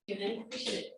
Appreciate it.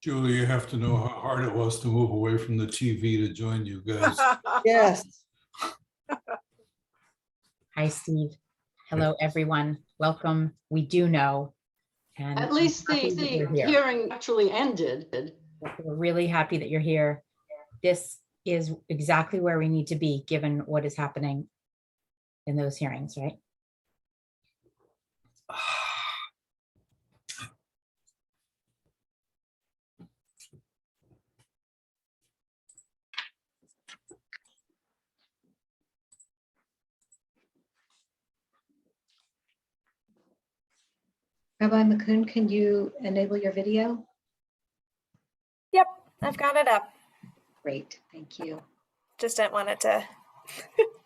Julie, you have to know how hard it was to move away from the TV to join you guys. Yes. Hi, Steve. Hello, everyone. Welcome. We do know. And At least I'm happy the that you're here. hearing actually ended. We're really happy that you're here. This is exactly where we need to be, given what is happening in those hearings, right? Rabbi Mccoon, can you enable your video? Yep, I've got it up. Great, thank you. Just didn't want it to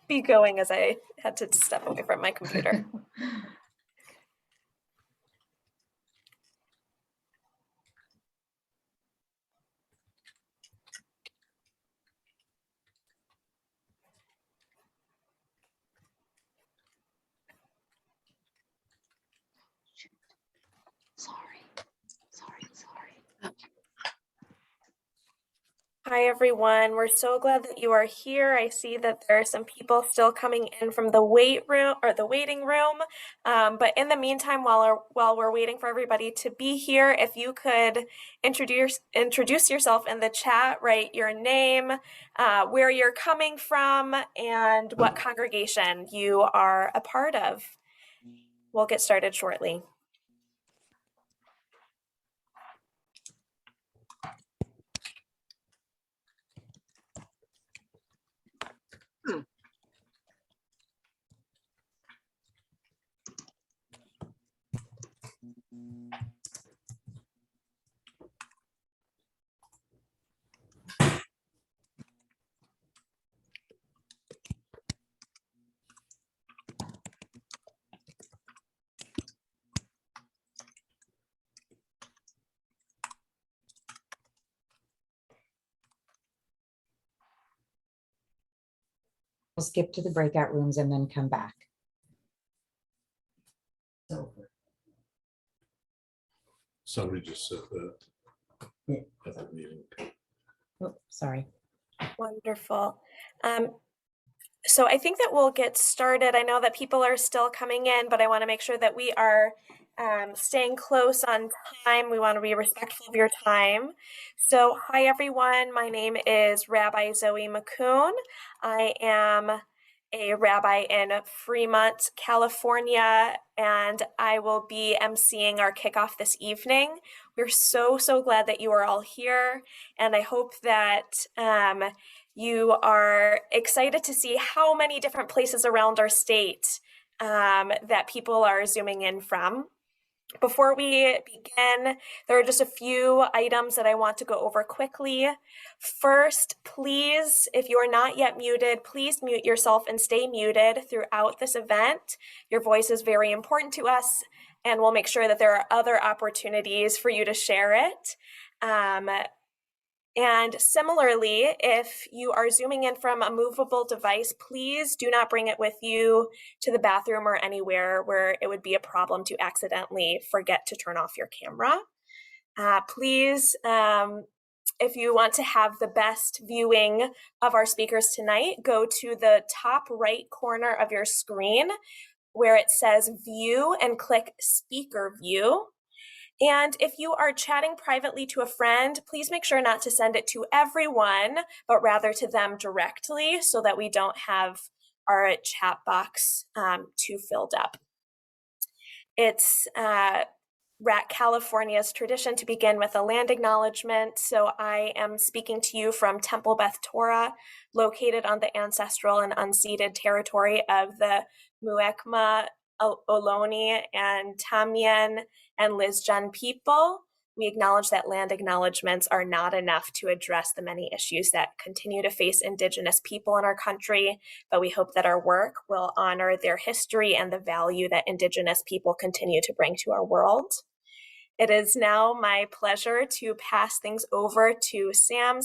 be going as I had to step away from my computer. Sorry. Hi, everyone. We're so glad that you are here. I see that there are some people still coming in from the waiting room. But in the meantime, while we're waiting for everybody to be here, if you could introduce yourself in the chat, write your name, where you're coming from, and what congregation you are a part of. We'll get started shortly. We'll skip to the breakout rooms and then come back. Somebody just said that at the meeting. Oh, sorry. Wonderful. So I think that we'll get started. I know that people are still coming in, but I want to make sure that we are staying close on time. We want to be respectful of your time. So hi, everyone. My name is Rabbi Zoe Mccoon. I am a rabbi in Fremont, California, and I will be emceeing our kickoff this evening. We're so glad that you are all here, and I hope that you are excited to see how many different places around our state that people are zooming in from. Before we begin, there are just a few items that I want to go over quickly. First, please, if you are not yet muted, please mute yourself and stay muted throughout this event. Your voice is very important to us, and we'll make sure that there are other opportunities for you to share it. And similarly, if you are zooming in from a movable device, please do not bring it with you to the bathroom or anywhere where it would be a problem to accidentally forget to turn off your camera. Please, if you want to have the best viewing of our speakers tonight, go to the top right corner of your screen. where it says view and click speaker view. And if you are chatting privately to a friend, please make sure not to send it to everyone, but rather to them directly so that we don't have our chat box too filled up. It's RAC California's tradition to begin with a land acknowledgement. So I am speaking to you from Temple Beth Torah, located on the ancestral and unceded territory of the Muekma, Ohlone, and Tamien and Lizjan people. We acknowledge that land acknowledgements are not enough to address the many issues that continue to face Indigenous people in our country, but we hope that our work will honor their history and the value that Indigenous people continue to bring to our world. It is now my pleasure to pass things over to Sam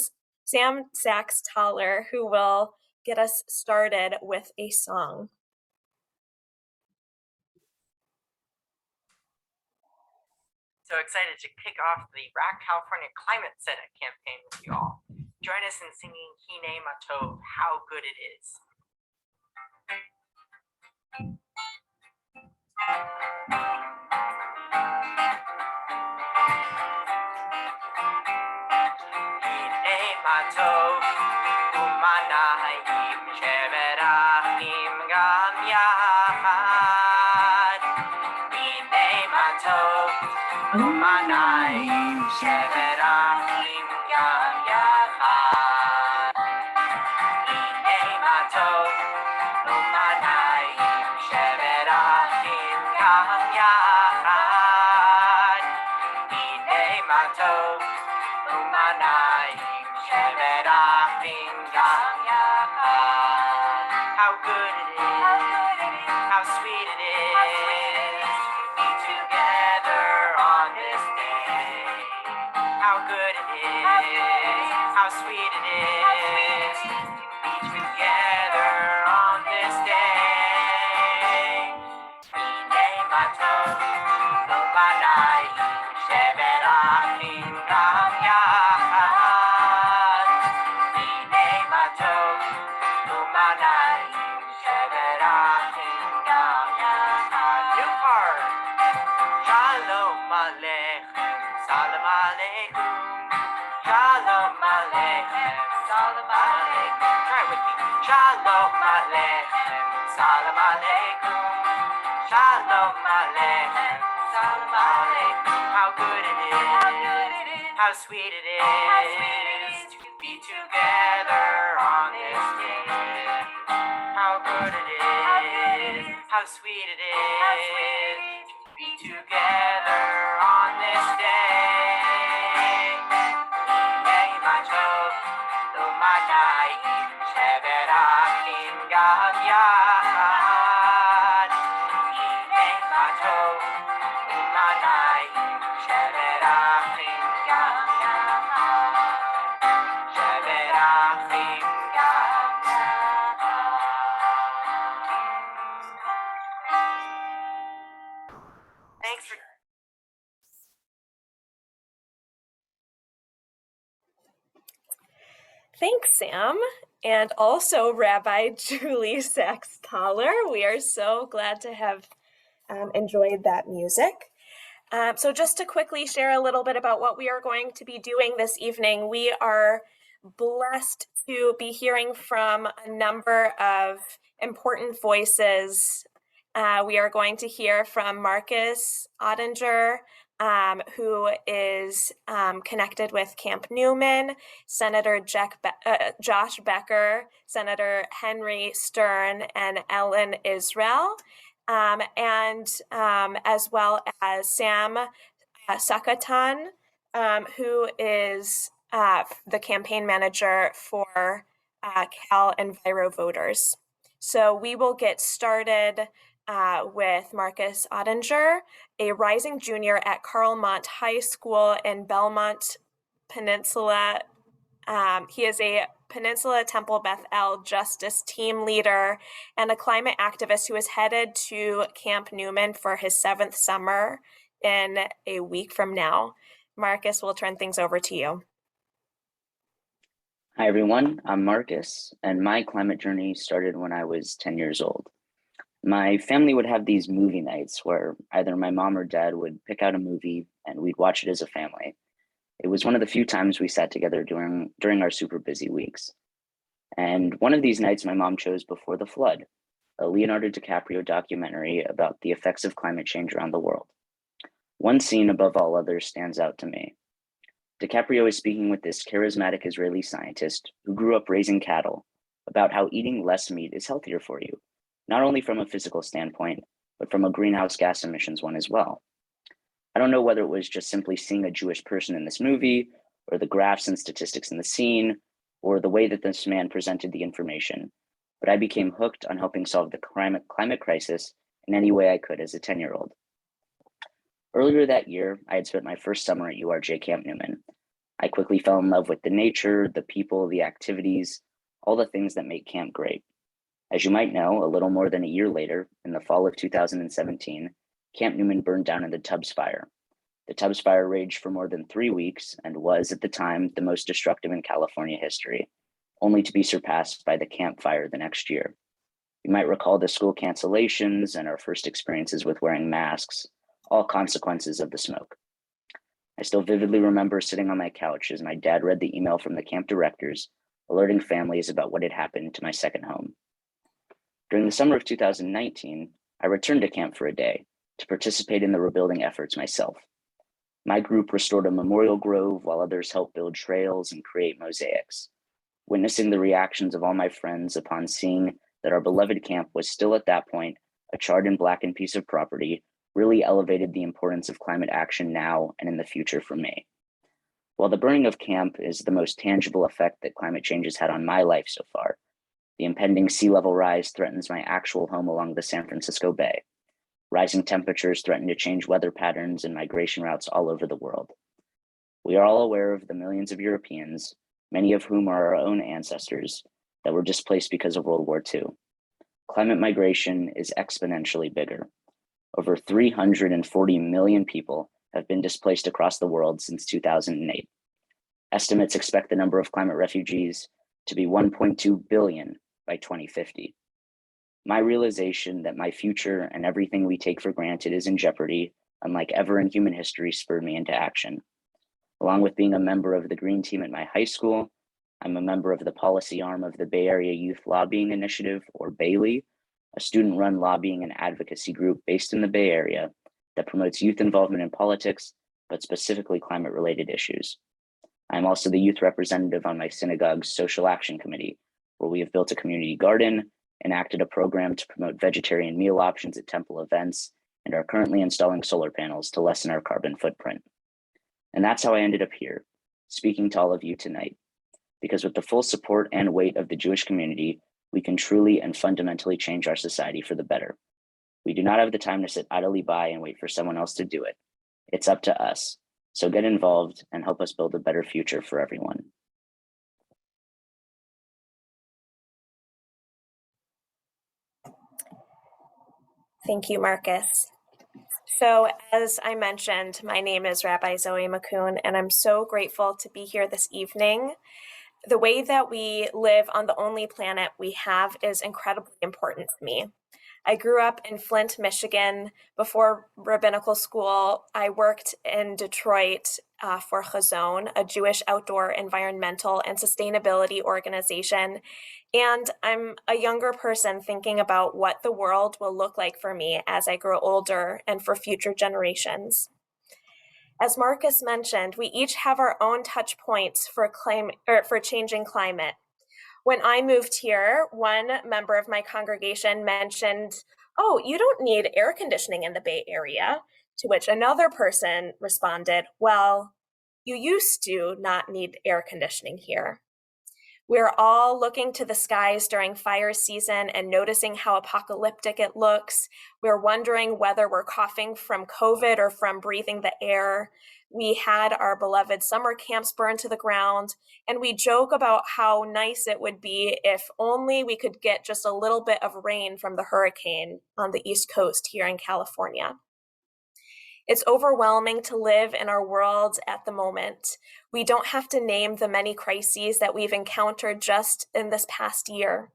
Sachs-Thaler, who will get us started with a song. So excited to kick off the RAC California Climate Tzedek campaign with you all. Join us in singing Hine Matov, How Good It Is. Hine Matov, Umanahim Sheverachim Gam Yahad. Hine Matov, Umanahim Sheverachim Gam Yahad. Hine Matov, Umanahim Sheverachim Gam Yahad. Hine Matov, Umanahim Sheverachim Gam Yahad. How good it is, how sweet it is to be together on this day. How good it is, how sweet it is to be together on this day. Hine Matov, Umanahim Sheverachim Gam Yahad. Hine Matov, Umanahim Sheverachim Gam Yahad. New part. Shalom Aleichem, Salam Aleikum. Shalom Aleichem, Salam Aleikum. Try it with me. Shalom Aleichem, Salam Aleikum. Shalom Aleichem, Salam Aleikum. How good it is, how sweet it is to be together on this day. How good it is, how sweet it is to be together on this day. Hine Matov, Umanahim Sheverachim Gam Yahad. Hine Matov, Umanahim Sheverachim Gam Yahad. Sheverachim Gam Yahad. Thanks for Thanks, Sam. And also Rabbi Julie Sachs-Thaler. We are so glad to have enjoyed that music. So just to quickly share a little bit about what we are going to be doing this evening, we are blessed to be hearing from a number of important voices. We are going to hear from Marcus Ottinger, who is connected with Camp Newman, Senator Josh Becker, Senator Henry Stern, and Ellen Israel, and as well as Sam Sakatan, who is the campaign manager for Cal Enviro Voters. So we will get started with Marcus Ottinger, a rising junior at Carlmont High School in Belmont Peninsula. He is a Peninsula Temple Beth El Justice team leader and a climate activist who is headed to Camp Newman for his 7th summer in a week from now. Marcus, we'll turn things over to you. Hi, everyone. I'm Marcus, and my climate journey started when I was 10 years old. My family would have these movie nights where either my mom or dad would pick out a movie and we'd watch it as a family. It was one of the few times we sat together during our super busy weeks. And one of these nights my mom chose Before the Flood, a Leonardo DiCaprio documentary about the effects of climate change around the world. One scene above all others stands out to me. DiCaprio is speaking with this charismatic Israeli scientist who grew up raising cattle about how eating less meat is healthier for you, not only from a physical standpoint, but from a greenhouse gas emissions one as well. I don't know whether it was just simply seeing a Jewish person in this movie, or the graphs and statistics in the scene, or the way that this man presented the information, but I became hooked on helping solve the climate crisis in any way I could as a 10-year-old. Earlier that year, I had spent my first summer at URJ Camp Newman. I quickly fell in love with the nature, the people, the activities, all the things that make camp great. As you might know, a little more than a year later, in the fall of 2017, Camp Newman burned down in the Tubbs Fire. The Tubbs Fire raged for more than 3 weeks and was, at the time, the most destructive in California history, only to be surpassed by the Camp Fire the next year. You might recall the school cancellations and our first experiences with wearing masks, all consequences of the smoke. I still vividly remember sitting on my couch as my dad read the email from the camp directors, alerting families about what had happened to my second home. During the summer of 2019, I returned to camp for a day to participate in the rebuilding efforts myself. My group restored a memorial grove while others helped build trails and create mosaics. Witnessing the reactions of all my friends upon seeing that our beloved camp was still at that point a charred and blackened piece of property really elevated the importance of climate action now and in the future for me. While the burning of camp is the most tangible effect that climate change has had on my life so far, the impending sea level rise threatens my actual home along the San Francisco Bay. Rising temperatures threaten to change weather patterns and migration routes all over the world. We are all aware of the millions of Europeans, many of whom are our own ancestors, that were displaced because of World War II. Climate migration is exponentially bigger. Over 340 million people have been displaced across the world since 2008. Estimates expect the number of climate refugees to be 1.2 billion by 2050. My realization that my future and everything we take for granted is in jeopardy, unlike ever in human history, spurred me into action. Along with being a member of the Green Team at my high school, I'm a member of the policy arm of the Bay Area Youth Lobbying Initiative, or Bailey, a student-run lobbying and advocacy group based in the Bay Area that promotes youth involvement in politics, but specifically climate-related issues. I'm also the youth representative on my synagogue's Social Action Committee, where we have built a community garden, enacted a program to promote vegetarian meal options at temple events, and are currently installing solar panels to lessen our carbon footprint. And that's how I ended up here, speaking to all of you tonight. Because with the full support and weight of the Jewish community, we can truly and fundamentally change our society for the better. We do not have the time to sit idly by and wait for someone else to do it. It's up to us. So get involved and help us build a better future for everyone. Thank you, Marcus. So as I mentioned, my name is Rabbi Zoe Mccoon, and I'm so grateful to be here this evening. The way that we live on the only planet we have is incredibly important to me. I grew up in Flint, Michigan. Before rabbinical school, I worked in Detroit for Chazon, a Jewish outdoor environmental and sustainability organization. And I'm a younger person thinking about what the world will look like for me as I grow older and for future generations. As Marcus mentioned, we each have our own touch points for changing climate. When I moved here, one member of my congregation mentioned, "Oh, you don't need air conditioning in the Bay Area," to which another person responded, "Well, you used to not need air conditioning here." We're all looking to the skies during fire season and noticing how apocalyptic it looks. We're wondering whether we're coughing from COVID or from breathing the air. We had our beloved summer camps burned to the ground, and we joke about how nice it would be if only we could get just a little bit of rain from the hurricane on the East Coast here in California. It's overwhelming to live in our world at the moment. We don't have to name the many crises that we've encountered just in this past year.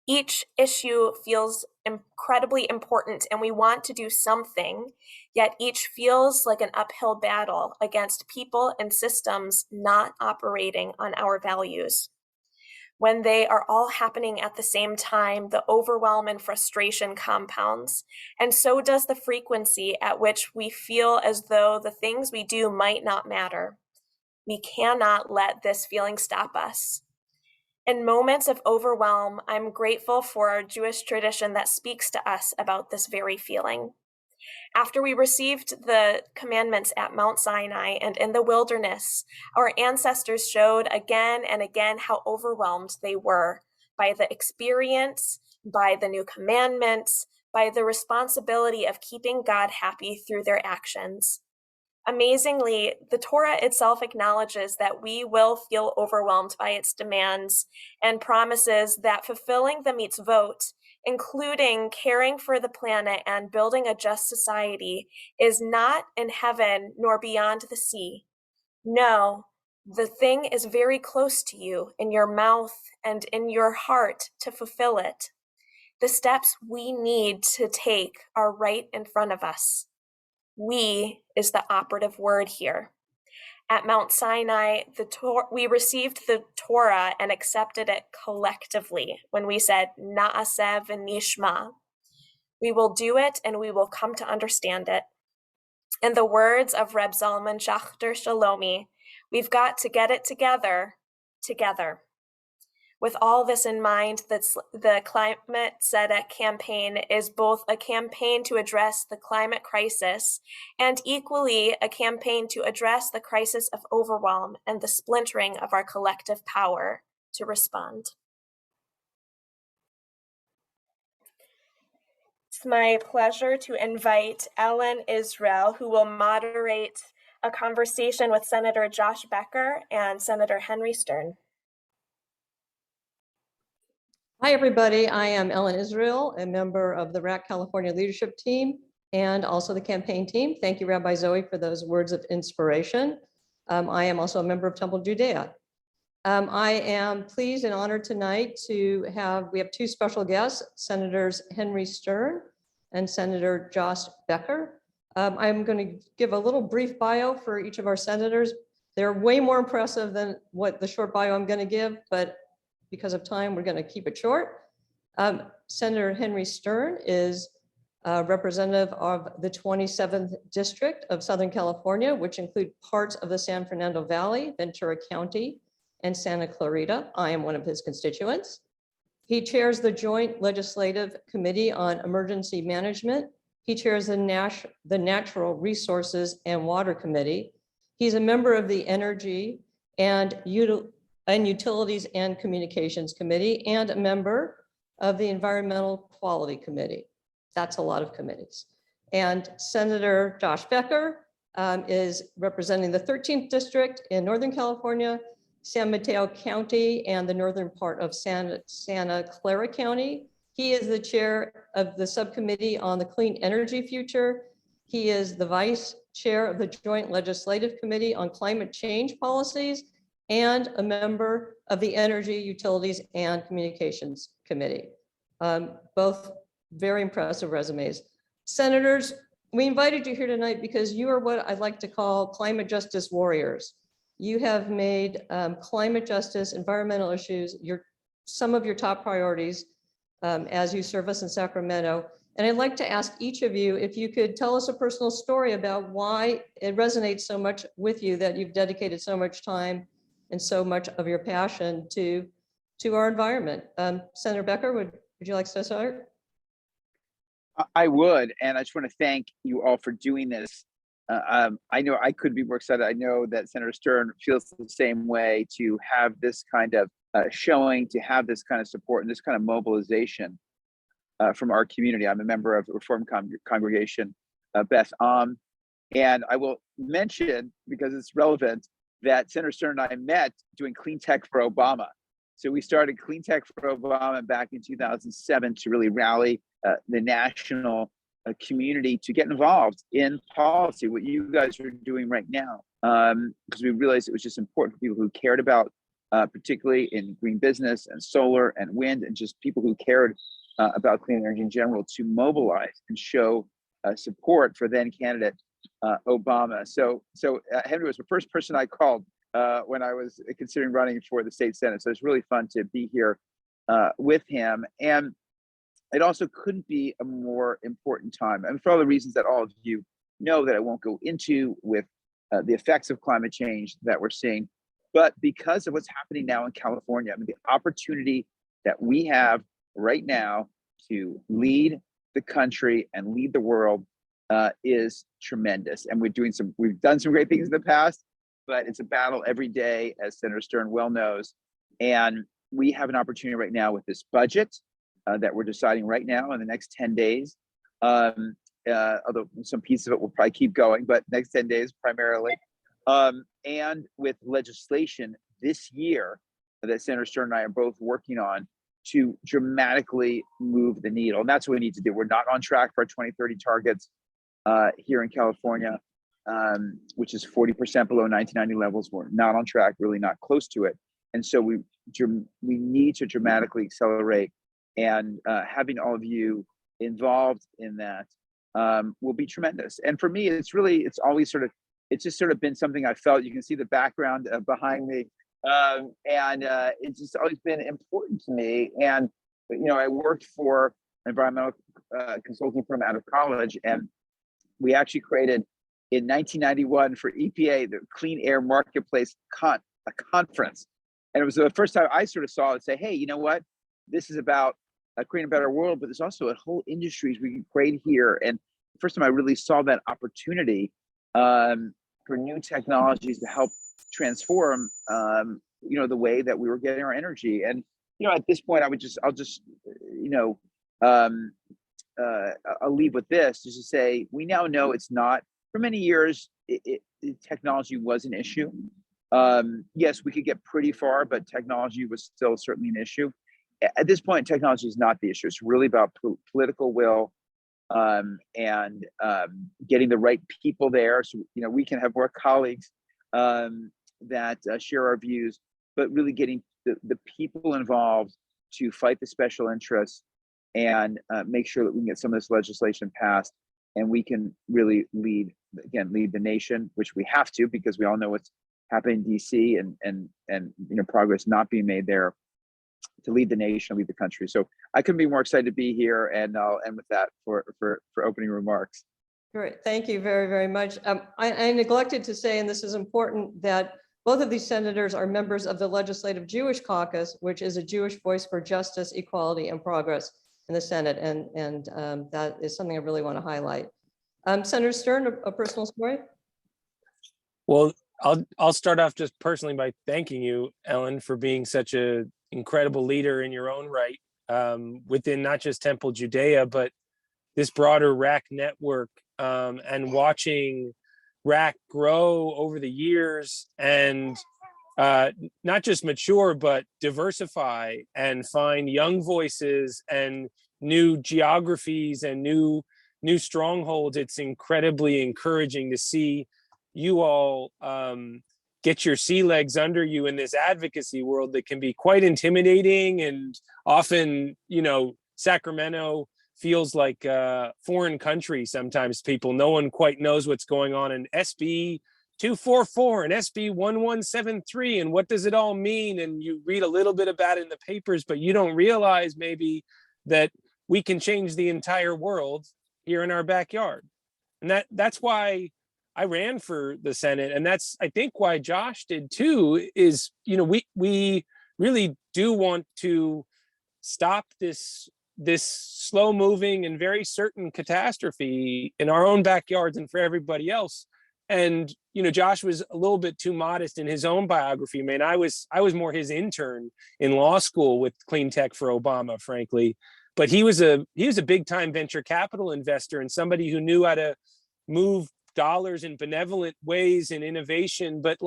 Each issue feels incredibly important and we want to do something, yet each feels like an uphill battle against people and systems not operating on our values. When they are all happening at the same time, the overwhelm and frustration compounds, and so does the frequency at which we feel as though the things we do might not matter. We cannot let this feeling stop us. In moments of overwhelm, I'm grateful for our Jewish tradition that speaks to us about this very feeling. After we received the commandments at Mount Sinai and in the wilderness, our ancestors showed again and again how overwhelmed they were by the experience, by the new commandments, by the responsibility of keeping God happy through their actions. Amazingly, the Torah itself acknowledges that we will feel overwhelmed by its demands and promises that fulfilling the mitzvot, including caring for the planet and building a just society, is not in heaven nor beyond the sea. No, the thing is very close to you in your mouth and in your heart to fulfill it. The steps we need to take are right in front of us. We is the operative word here. At Mount Sinai, we received the Torah and accepted it collectively when we said, Na'aseh v'nishma. We will do it and we will come to understand it. In the words of Reb Zalman Schachter Shalomi, we've got to get it together. With all this in mind, the Climate Tzedek campaign is both a campaign to address the climate crisis and equally a campaign to address the crisis of overwhelm and the splintering of our collective power to respond. It's my pleasure to invite Ellen Israel, who will moderate a conversation with Senator Josh Becker and Senator Henry Stern. Hi, everybody. I am Ellen Israel, a member of the RAC California leadership team and also the campaign team. Thank you, Rabbi Zoe, for those words of inspiration. I am also a member of Temple Judea. I am pleased and honored tonight to we have two special guests, Senators Henry Stern and Senator Josh Becker. I'm going to give a little brief bio for each of our senators. They're way more impressive than what the short bio I'm going to give, but because of time, we're going to keep it short. Senator Henry Stern is a representative of the 27th District of Southern California, which include parts of the San Fernando Valley, Ventura County, and Santa Clarita. I am one of his constituents. He chairs the Joint Legislative Committee on Emergency Management. He chairs the Natural Resources and Water Committee. He's a member of the Energy and Utilities and Communications Committee and a member of the Environmental Quality Committee. That's a lot of committees. And Senator Josh Becker is representing the 13th District in Northern California, San Mateo County, and the northern part of Santa Clara County. He is the chair of the subcommittee on the clean energy future. He is the vice chair of the Joint Legislative Committee on Climate Change Policies and a member of the Energy, Utilities, and Communications Committee. Both very impressive resumes. Senators, we invited you here tonight because you are what I'd like to call climate justice warriors. You have made climate justice, environmental issues, some of your top priorities as you serve us in Sacramento. And I'd like to ask each of you if you could tell us a personal story about why it resonates so much with you that you've dedicated so much time and so much of your passion to our environment. Senator Becker, would you like to start? I would, and I just want to thank you all for doing this. I know I could be more excited. I know that Senator Stern feels the same way to have this kind of showing, to have this kind of support and this kind of mobilization from our community. I'm a member of the Reform Congregation, Beth Am, and I will mention, because it's relevant, that Senator Stern and I met doing Clean Tech for Obama. So we started Clean Tech for Obama back in 2007 to really rally the national community to get involved in policy, what you guys are doing right now, because we realized it was just important for people who cared about particularly in green business and solar and wind, and just people who cared about clean energy in general, to mobilize and show support for then candidate Obama. So Henry was the first person I called when I was considering running for the state Senate. So it's really fun to be here with him. And it also couldn't be a more important time. And for all the reasons that all of you know that I won't go into with the effects of climate change that we're seeing, but because of what's happening now in California, I mean, the opportunity that we have right now to lead the country and lead the world is tremendous. And we've done some great things in the past, but it's a battle every day, as Senator Stern well knows. And we have an opportunity right now with this budget that we're deciding right now in the next 10 days. Although some piece of it will probably keep going, but next 10 days primarily. And with legislation this year that Senator Stern and I are both working on to dramatically move the needle. And that's what we need to do. We're not on track for our 2030 targets here in California, which is 40% below 1990 levels. We're not on track, really not close to it. And so we need to dramatically accelerate, and having all of you involved in that will be tremendous. And for me, it's just sort of been something I felt. You can see the background behind me. And it's just always been important to me. And, I worked for an environmental consulting firm out of college, and we actually created in 1991 for EPA, the Clean Air Marketplace conference. And it was the first time I sort of saw it, say, hey, you know what? This is about creating a better world, but there's also a whole industries we can create here. And the first time I really saw that opportunity for new technologies to help transform, the way that we were getting our energy. And, at this point, I'll leave with this, just to say, we now know it's not, for many years, technology was an issue. Yes, we could get pretty far, but technology was still certainly an issue. At this point, technology is not the issue. It's really about political will and getting the right people there. So, we can have more colleagues that share our views, but really getting the people involved to fight the special interests and make sure that we can get some of this legislation passed, and we can really lead the nation, which we have to, because we all know what's happening in DC and progress not being made there, to lead the nation, lead the country. So I couldn't be more excited to be here, and I'll end with that for opening remarks. Great, thank you very, very much. I neglected to say, and this is important, that both of these senators are members of the Legislative Jewish Caucus, which is a Jewish voice for justice, equality, and progress in the Senate, and that is something I really want to highlight. Senator Stern, a personal story? Well, I'll start off just personally by thanking you, Ellen, for being such an incredible leader in your own right, within not just Temple Judea, but this broader RAC network, and watching RAC grow over the years and not just mature, but diversify and find young voices and new geographies and new strongholds. It's incredibly encouraging to see you all get your sea legs under you in this advocacy world that can be quite intimidating, and often, Sacramento feels like a foreign country sometimes. No one quite knows what's going on in SB 244 and SB 1173, and what does it all mean? And you read a little bit about it in the papers, but you don't realize maybe that we can change the entire world here in our backyard. And that's why I ran for the Senate, and that's, I think, why Josh did too, is, we really do want to stop this slow moving and very certain catastrophe in our own backyards and for everybody else. And, Josh was a little bit too modest in his own biography. I mean, I was more his intern in law school with clean tech for Obama, frankly, but he was a big time venture capital investor and somebody who knew how to move dollars in benevolent ways and innovation, but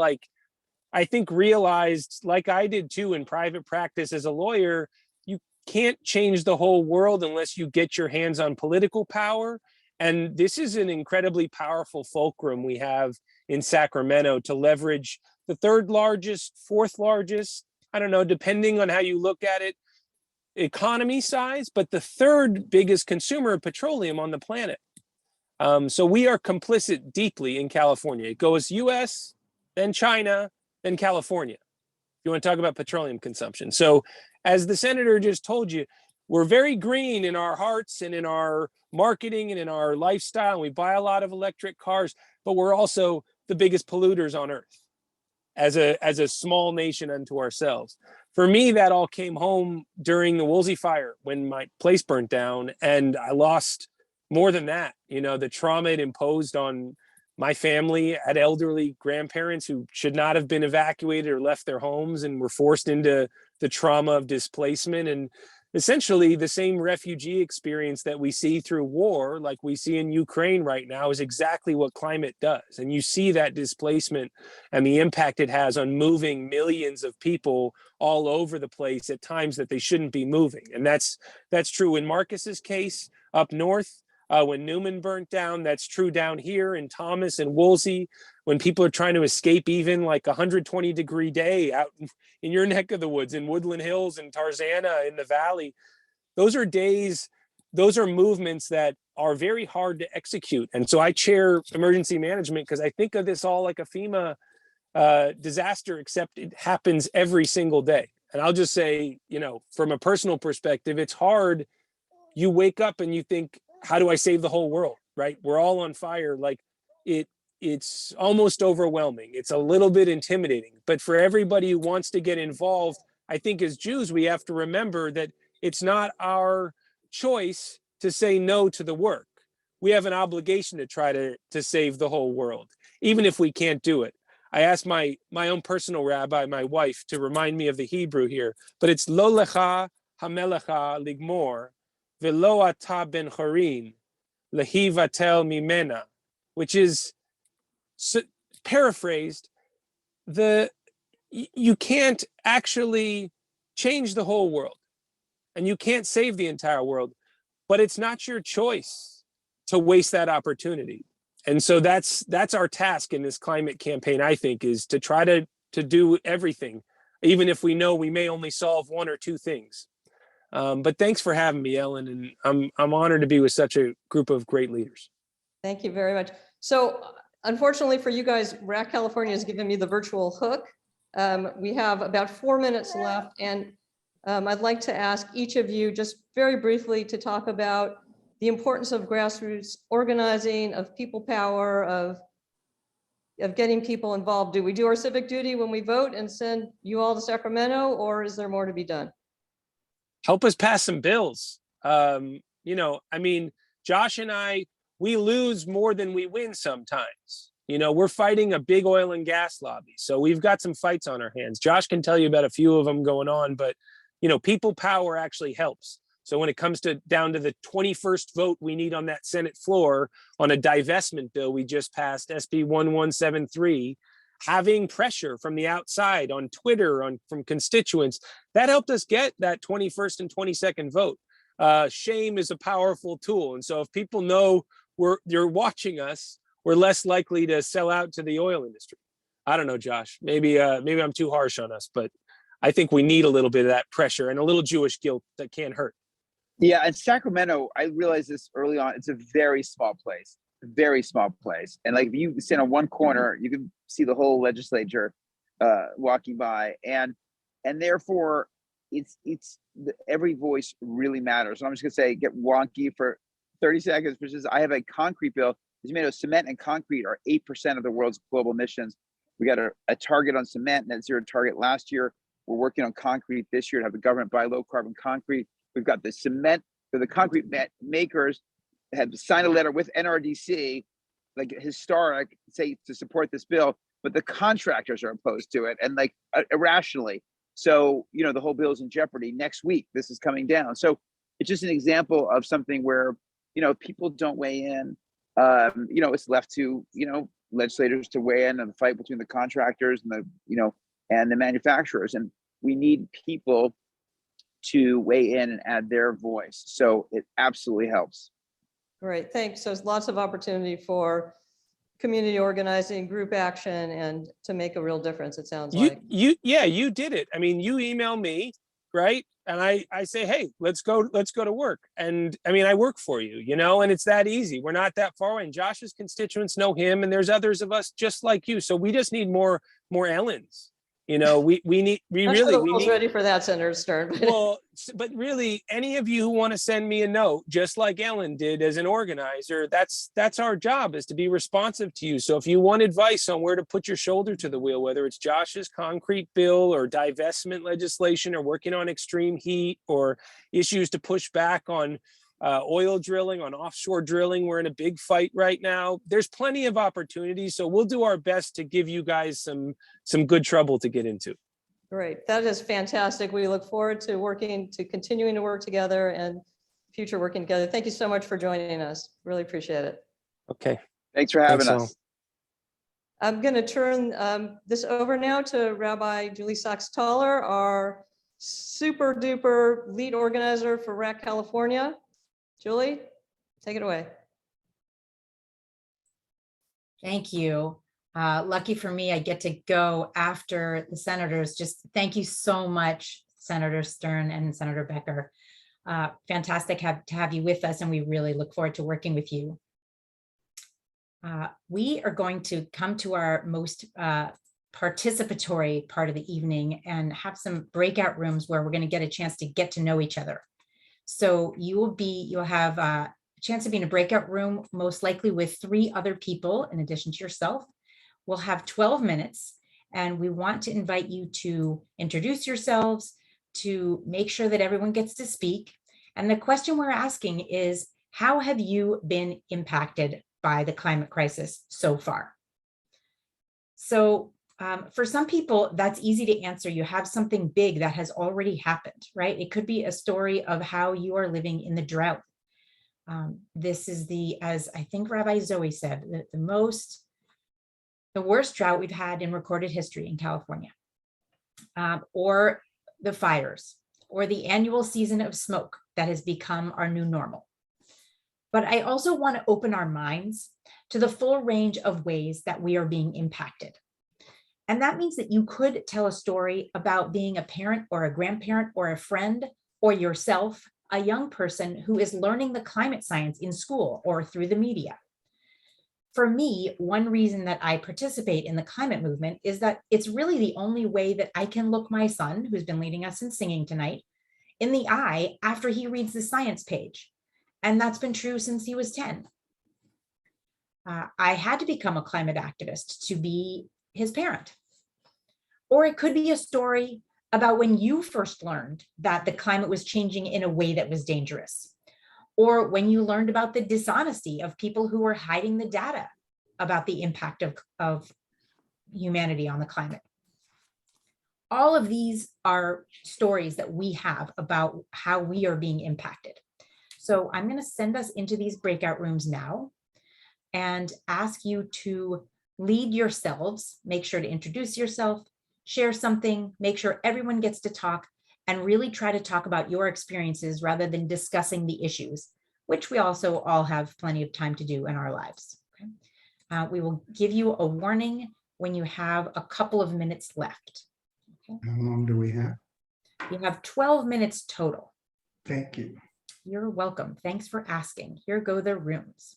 I think realized, like I did too in private practice as a lawyer, you can't change the whole world unless you get your hands on political power. And this is an incredibly powerful fulcrum we have in Sacramento to leverage the third largest, fourth largest I don't know, depending on how you look at it, economy size, but the third biggest consumer of petroleum on the planet. So we are complicit deeply in California. It goes US, then China, then California. You want to talk about petroleum consumption. So as the senator just told you, we're very green in our hearts and in our marketing and in our lifestyle. And we buy a lot of electric cars, but we're also the biggest polluters on earth as a small nation unto ourselves. For me, that all came home during the Woolsey fire when my place burnt down, and I lost more than that. You know, the trauma it imposed on my family. Had elderly grandparents who should not have been evacuated or left their homes and were forced into the trauma of displacement. And essentially the same refugee experience that we see through war, like we see in Ukraine right now, is exactly what climate does. And you see that displacement and the impact it has on moving millions of people all over the place at times that they shouldn't be moving. And that's true in Marcus's case up north. When Newman burnt down, that's true down here in Thomas and Woolsey, when people are trying to escape even like 120-degree day out in your neck of the woods, in Woodland Hills and Tarzana in the valley. Those are days, those are movements that are very hard to execute. And so I chair emergency management because I think of this all like a FEMA disaster, except it happens every single day. And I'll just say, you know, from a personal perspective, it's hard. You wake up and you think, how do I save the whole world, right? We're all on fire. Like it's almost overwhelming. It's a little bit intimidating, but for everybody who wants to get involved, I think as Jews, we have to remember that it's not our choice to say no to the work. We have an obligation to try to save the whole world, even if we can't do it. I asked my own personal rabbi, my wife, to remind me of the Hebrew here, but it's lo lecha hamelecha ligmor, velo ata ben chorin, lehivatel mimena, which is paraphrased, you can't actually change the whole world and you can't save the entire world, but it's not your choice to waste that opportunity. And so that's our task in this climate campaign, I think, is to try to do everything, even if we know we may only solve one or two things. But thanks for having me, Ellen, and I'm honored to be with such a group of great leaders. Thank you very much. So unfortunately for you guys, RAC California has given me the virtual hook. We have about 4 minutes left, and I'd like to ask each of you just very briefly to talk about the importance of grassroots organizing, of people power, of getting people involved. Do we do our civic duty when we vote and send you all to Sacramento, or is there more to be done? Help us pass some bills. You know, I mean, Josh and I, we lose more than we win sometimes. You know, we're fighting a big oil and gas lobby. So we've got some fights on our hands. Josh can tell you about a few of them going on, but, you know, people power actually helps. So when it comes down to the 21st vote we need on that Senate floor on a divestment bill we just passed, SB 1173, having pressure from the outside on Twitter, from constituents, that helped us get that 21st and 22nd vote. Shame is a powerful tool. And so if people know you're watching us, we're less likely to sell out to the oil industry. I don't know, Josh, maybe I'm too harsh on us, but I think we need a little bit of that pressure and a little Jewish guilt that can't hurt. Yeah, and Sacramento, I realized this early on, it's a very small place. And like if you stand on one corner, you can see the whole legislature walking by, and therefore every voice really matters. And I'm just gonna say, get wonky for 30 seconds, which is I have a concrete bill. As you may know, cement and concrete are 8% of the world's global emissions. We got a target on cement, net zero target last year. We're working on concrete this year to have the government buy low carbon concrete. We've got the cement, the concrete makers have signed a letter with NRDC, like historic, say to support this bill, but the contractors are opposed to it, and like irrationally. So, you know, the whole bill is in jeopardy. Next week, this is coming down. So it's just an example of something where, you know, people don't weigh in. You know, it's left to, you know, legislators to weigh in on the fight between the contractors and the, you know, and the manufacturers. And we need people to weigh in and add their voice. So it absolutely helps. Great, thanks. So there's lots of opportunity for community organizing, group action, and to make a real difference, it sounds You like. you did it. I mean, you email me, right? And I say, hey, let's go to work. And I mean, I work for you, you know, and it's that easy. We're not that far away. And Josh's constituents know him, and there's others of us just like you. So we just need more Ellens. You know, we Not sure really the we world's need. ready for that, Senator Stern. But Well, but really, any of you who want to send me a note, just like Ellen did as an organizer, that's our job, is to be responsive to you. So if you want advice on where to put your shoulder to the wheel, whether it's Josh's concrete bill or divestment legislation or working on extreme heat or issues to push back on oil drilling, on offshore drilling, we're in a big fight right now. There's plenty of opportunities. So we'll do our best to give you guys some good trouble to get into. great, that is fantastic. We look forward to continuing to work together and future working together. Thank you so much for joining us. Really appreciate it. Okay. Thanks for having Thanks, us. I'm going to turn this over now to Rabbi Julie Sachs-Toller, our super duper lead organizer for RAC California. Julie, take it away. Thank you. Lucky for me, I get to go after the senators. Just thank you so much, Senator Stern and Senator Becker. Fantastic to have you with us, and we really look forward to working with you. We are going to come to our most participatory part of the evening and have some breakout rooms where we're going to get a chance to get to know each other. So you'll have a chance to be in a breakout room, most likely with 3 other people in addition to yourself. We'll have 12 minutes, and we want to invite you to introduce yourselves, to make sure that everyone gets to speak. And the question we're asking is, how have you been impacted by the climate crisis so far? So for some people, that's easy to answer. You have something big that has already happened, right? It could be a story of how you are living in the drought. This is as I think Rabbi Zoe said, the worst drought we've had in recorded history in California, or the fires, or the annual season of smoke that has become our new normal. But I also want to open our minds to the full range of ways that we are being impacted. And that means that you could tell a story about being a parent or a grandparent or a friend or yourself, a young person who is learning the climate science in school or through the media. For me, one reason that I participate in the climate movement is that it's really the only way that I can look my son, who's been leading us in singing tonight, in the eye after he reads the science page. And that's been true since he was 10. I had to become a climate activist to be his parent. Or it could be a story about when you first learned that the climate was changing in a way that was dangerous. Or when you learned about the dishonesty of people who were hiding the data about the impact of humanity on the climate. All of these are stories that we have about how we are being impacted. So I'm going to send us into these breakout rooms now and ask you to lead yourselves. Make sure to introduce yourself, share something, make sure everyone gets to talk, and really try to talk about your experiences rather than discussing the issues, which we also all have plenty of time to do in our lives. Okay? We will give you a warning when you have a couple of minutes left. Okay? How long do we have? You have 12 minutes total. Thank you. You're welcome. Thanks for asking. Here go the rooms.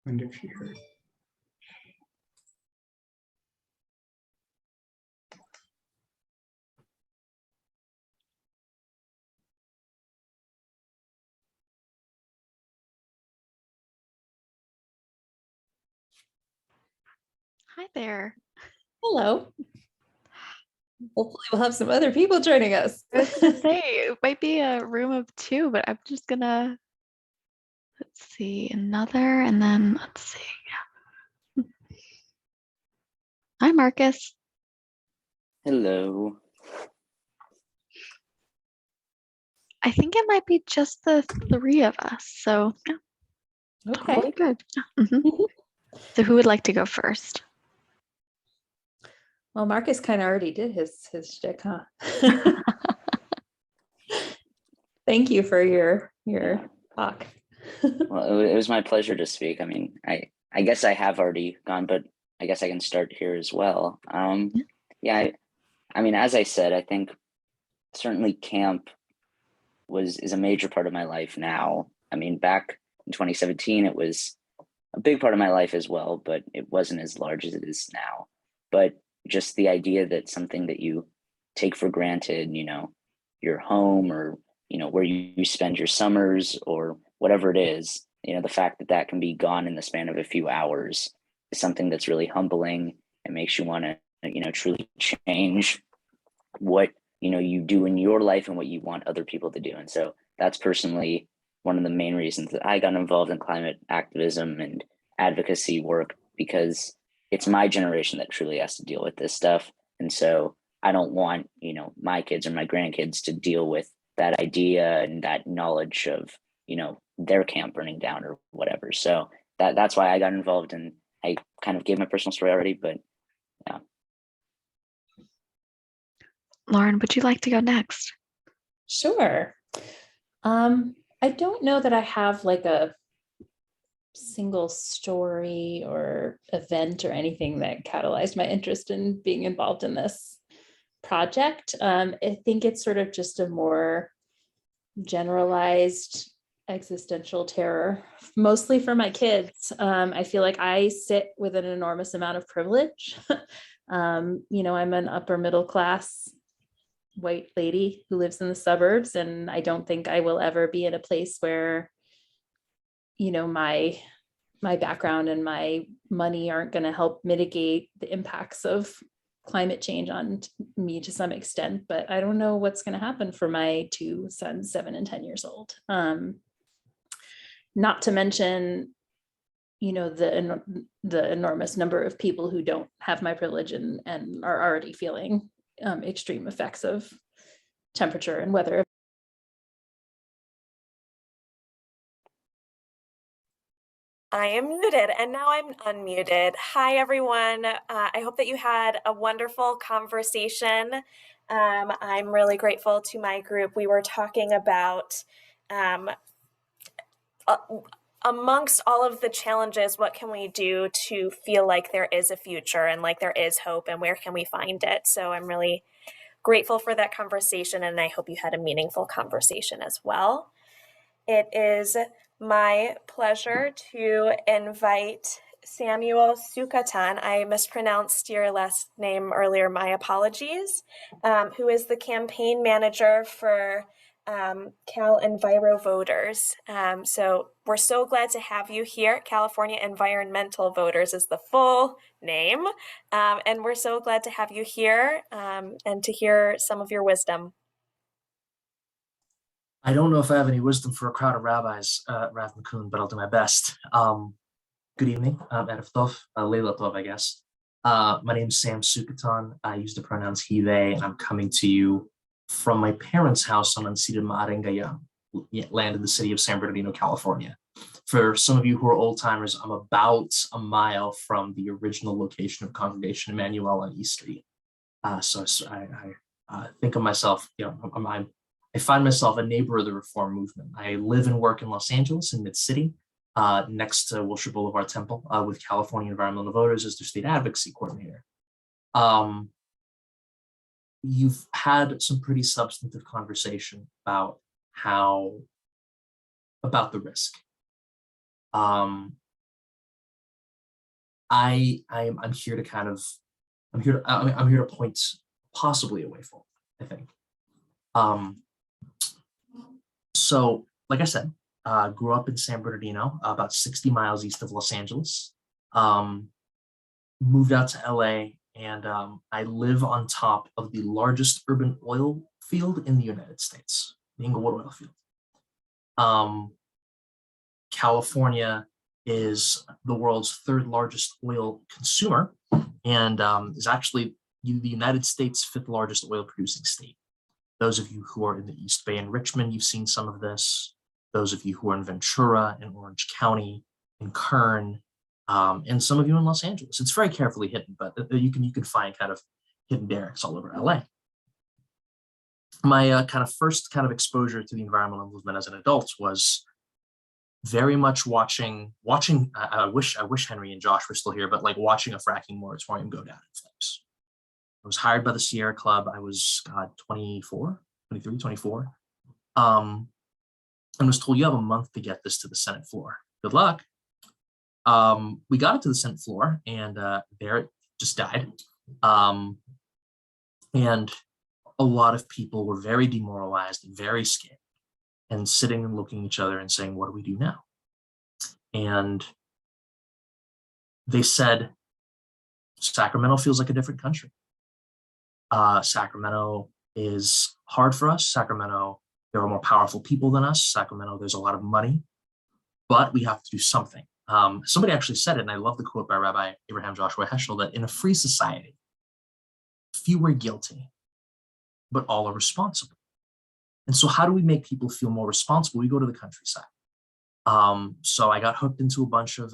And if you heard. Hi there. Hello. Hopefully we'll have some other people joining us. I was gonna say it might be a room of 2, but I'm just gonna, let's see, another, and then let's see. Yeah. Hi, Marcus. Hello. I think it might be just the 3 of us, so yeah, Okay. totally good. Yeah. Mhm. So who would like to go first? Well, Marcus kind of already did his shtick, huh? Thank you for your talk. Well, it was my pleasure to speak. I mean, I I guess I have already gone, but I guess I can start here as well. Yeah, I mean, as I said, I think certainly camp is a major part of my life now. I mean, back in 2017, it was a big part of my life as well, but it wasn't as large as it is now. But just the idea that something that you take for granted, you know, your home or, you know, where you spend your summers or whatever it is, you know, the fact that that can be gone in the span of a few hours is something that's really humbling and makes you want to, you know, truly change what, you know, you do in your life and what you want other people to do. And so that's personally one of the main reasons that I got involved in climate activism and advocacy work, because it's my generation that truly has to deal with this stuff. And so I don't want, you know, my kids or my grandkids to deal with that idea and that knowledge of, you know, their camp burning down or whatever. So that's why I got involved, and I kind of gave my personal story already, but yeah. Lauren, would you like to go next? Sure. I don't know that I have like a single story or event or anything that catalyzed my interest in being involved in this project. I think it's sort of just a more generalized existential terror, mostly for my kids. I feel like I sit with an enormous amount of privilege. You know, I'm an upper middle class white lady who lives in the suburbs, and I don't think I will ever be in a place where, you know, my background and my money aren't going to help mitigate the impacts of climate change on me to some extent. But I don't know what's going to happen for my two sons, 7 and 10 years old. Not to mention, you know, the enormous number of people who don't have my privilege and are already feeling extreme effects of temperature and weather. I am muted and now I'm unmuted. Hi, everyone. I hope that you had a wonderful conversation. I'm really grateful to my group. We were talking about amongst all of the challenges, what can we do to feel like there is a future and like there is hope, and where can we find it? So I'm really grateful for that conversation, and I hope you had a meaningful conversation as well. It is my pleasure to invite Samuel Sukatan, I mispronounced your last name earlier, my apologies, who is the campaign manager for Cal Enviro Voters. So we're so glad to have you here. California Environmental Voters is the full name. And we're so glad to have you here and to hear some of your wisdom. I don't know if I have any wisdom for a crowd of rabbis, Rav Mccoon, but I'll do my best. Good evening, Erev Tov, Leila Tov, I guess. My name's Sam Sukatan. I use the pronouns he, they, and I'm coming to you from my parents' house on unceded Maarengaya land in the city of San Bernardino, California. For some of you who are old timers, I'm about a mile from the original location of Congregation Emmanuel on East Street. So I think of myself, you know, I find myself a neighbor of the Reform movement. I live and work in Los Angeles, in Mid-City, next to Wilshire Boulevard Temple, with California Environmental Voters as their state advocacy coordinator. You've had some pretty substantive conversation about about the risk. I'm here to kind of, I'm here to point possibly a way forward, I think. So, like I said, grew up in San Bernardino, about 60 miles east of Los Angeles. Moved out to LA, and I live on top of the largest urban oil field in the United States, the Inglewood oil field. California is the world's 3rd largest oil consumer, and is actually the United States' 5th largest oil producing state. Those of you who are in the East Bay and Richmond, you've seen some of this. Those of you who are in Ventura and Orange County, in Kern, and some of you in Los Angeles. It's very carefully hidden, but you can find kind of hidden derricks all over LA. My kind of first kind of exposure to the environmental movement as an adult was very much watching. I wish Henry and Josh were still here, but like watching a fracking moratorium go down in flames. I was hired by the Sierra Club. I was 24, 23, 24. And was told you have a month to get this to the Senate floor. Good luck. We got it to the Senate floor, and there it just died. And a lot of people were very demoralized and very scared, and sitting and looking at each other and saying, what do we do now? And they said, Sacramento feels like a different country. Sacramento is hard for us. Sacramento, there are more powerful people than us. Sacramento, there's a lot of money, but we have to do something. Somebody actually said it, and I love the quote by Rabbi Abraham Joshua Heschel, that in a free society, few are guilty, but all are responsible. And so how do we make people feel more responsible? We go to the countryside. So I got hooked into a bunch of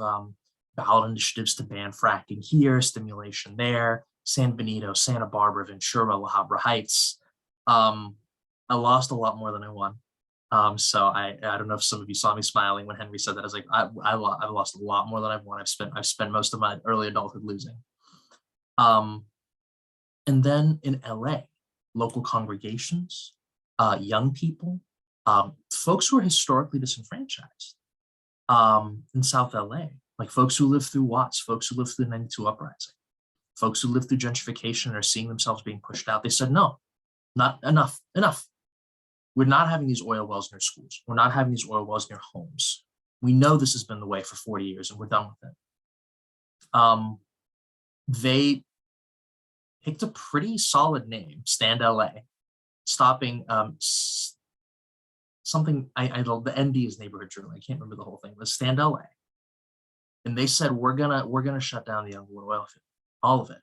ballot initiatives to ban fracking here, stimulation there, San Benito, Santa Barbara, Ventura, La Habra Heights. I lost a lot more than I won. So I don't know if some of you saw me smiling when Henry said that. I was like, I've lost a lot more than I've won. I've spent most of my early adulthood losing. And then in LA, local congregations, young people, folks who are historically disenfranchised in South LA, like folks who live through Watts, folks who live through the 92 uprising, folks who live through gentrification and are seeing themselves being pushed out. They said, no, not enough. We're not having these oil wells in our schools. We're not having these oil wells in our homes. We know this has been the way for 40 years and we're done with it. They picked a pretty solid name, Stand LA, stopping something, the ND is neighborhood drilling. I can't remember the whole thing, but Stand LA. And they said, we're gonna shut down the Youngwood oil field, all of it.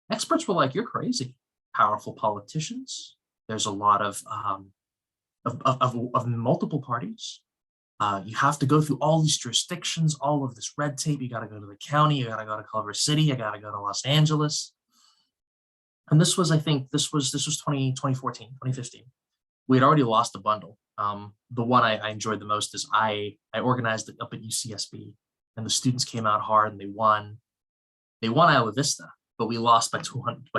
Experts were like, you're crazy. Powerful politicians. There's a lot of multiple parties. You have to go through all these jurisdictions, all of this red tape. You got to go to the county. You got to go to Culver City. You got to go to Los Angeles. And this was, I think, this was 2014, 2015. We had already lost a bundle. The one I enjoyed the most is I organized it up at UCSB, and the students came out hard and they won. They won Isla Vista, but we lost by 20,000. It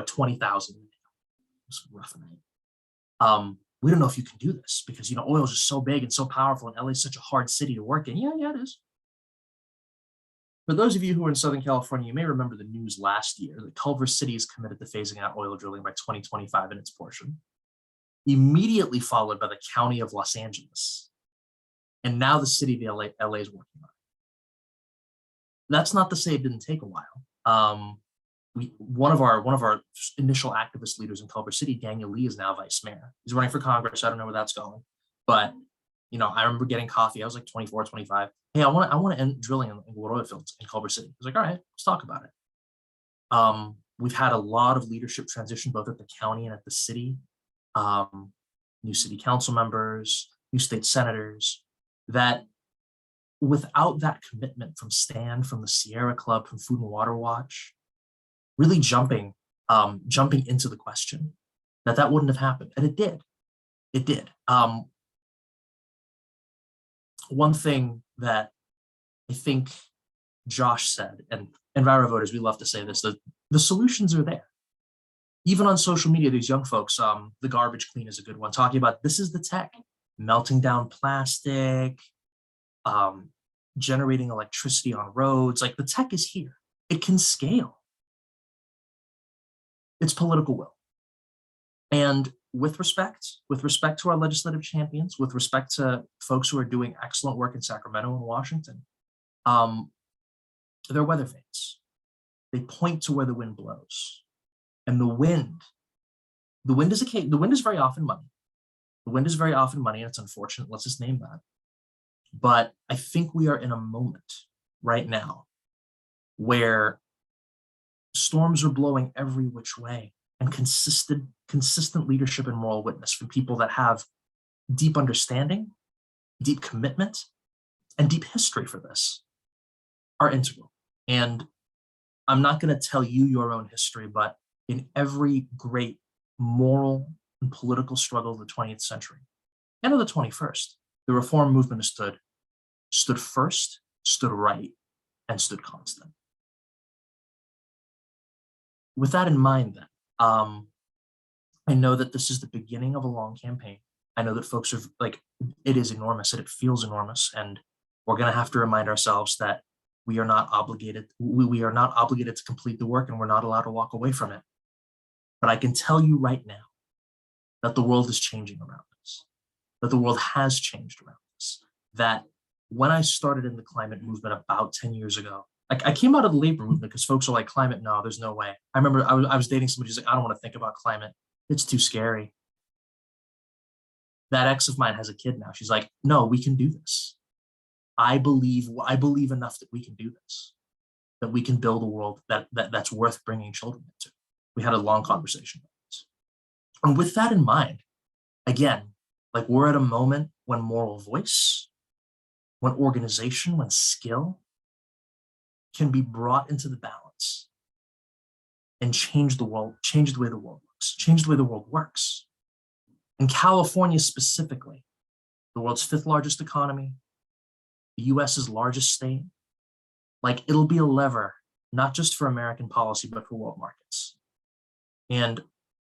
was a rough night. We don't know if you can do this because, oil is just so big and so powerful, and LA is such a hard city to work in. Yeah, it is. For those of you who are in Southern California, you may remember the news last year that Culver City is committed to phasing out oil drilling by 2025 in its portion, immediately followed by the county of Los Angeles. And now the city of LA is working on it. That's not to say it didn't take a while. One of our initial activist leaders in Culver City, Daniel Lee, is now vice mayor. He's running for Congress. I don't know where that's going, but I remember getting coffee. I was like 24, 25. Hey, I want to end drilling in oil fields in Culver City. I was like, all right, let's talk about it. We've had a lot of leadership transition, both at the county and at the city. New city council members, new state senators, that without that commitment from Stan, from the Sierra Club, from Food and Water Watch, really jumping into the question, that wouldn't have happened. And it did. One thing that I think Josh said, and Enviro voters, we love to say this, the solutions are there. Even on social media, these young folks, the garbage clean is a good one, talking about this is the tech, melting down plastic, generating electricity on roads. Like, the tech is here. It can scale. It's political will. And with respect to our legislative champions, with respect to folks who are doing excellent work in Sacramento and Washington, they're weather vanes. They point to where the wind blows. And the wind is very often money. The wind is very often money, and it's unfortunate. Let's just name that. But I think we are in a moment right now where storms are blowing every which way, and consistent leadership and moral witness from people that have deep understanding, deep commitment, and deep history for this are integral. And I'm not going to tell you your own history, but in every great moral and political struggle of the 20th century and of the 21st, the reform movement has stood stood first, stood right, and stood constant. With that in mind, then, I know that this is the beginning of a long campaign. I know that folks are like, it is enormous and it feels enormous. And we're going to have to remind ourselves that we are not obligated. We are not obligated to complete the work, and we're not allowed to walk away from it. But I can tell you right now that the world is changing around us, that the world has changed around us, that when I started in the climate movement about 10 years ago, like I came out of the labor movement because folks are like, climate, no, there's no way. I remember I was dating somebody who's like, I don't want to think about climate. It's too scary. That ex of mine has a kid now. She's like, no, we can do this. I believe enough that we can do this, that we can build a world that's worth bringing children into. We had a long conversation about this. And with that in mind, again, like we're at a moment when moral voice, when organization, when skill can be brought into the balance and change the world, change the way the world looks, change the way the world works. In California specifically, the world's 5th largest economy, the US's largest state, like it'll be a lever, not just for American policy, but for world markets. And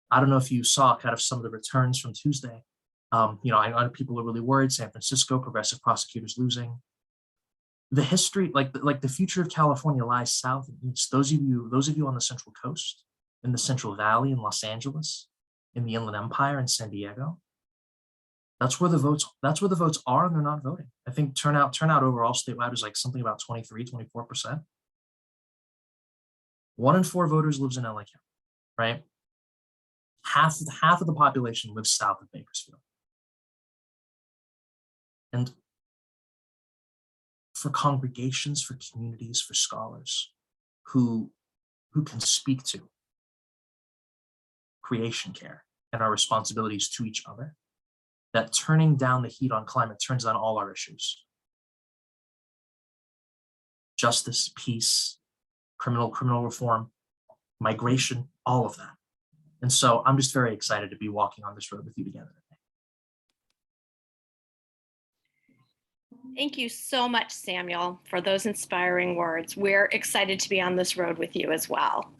I don't know if you saw kind of some of the returns from Tuesday. I know people are really worried. San Francisco, progressive prosecutors losing. The history, like the future of California lies south and east. Those of you on the Central Coast, in the Central Valley in Los Angeles, in the Inland Empire in San Diego, that's where the votes are, and they're not voting. I think turnout overall statewide is like something about 23-24%. 1 in 4 voters lives in LA County, right? Half of the population lives south of Bakersfield. And for congregations, for communities, for scholars who can speak to creation care and our responsibilities to each other, that turning down the heat on climate turns down all our issues. Justice, peace, criminal reform, migration, all of that. And so I'm just very excited to be walking on this road with you together today. Thank you so much, Samuel, for those inspiring words. We're excited to be on this road with you as well.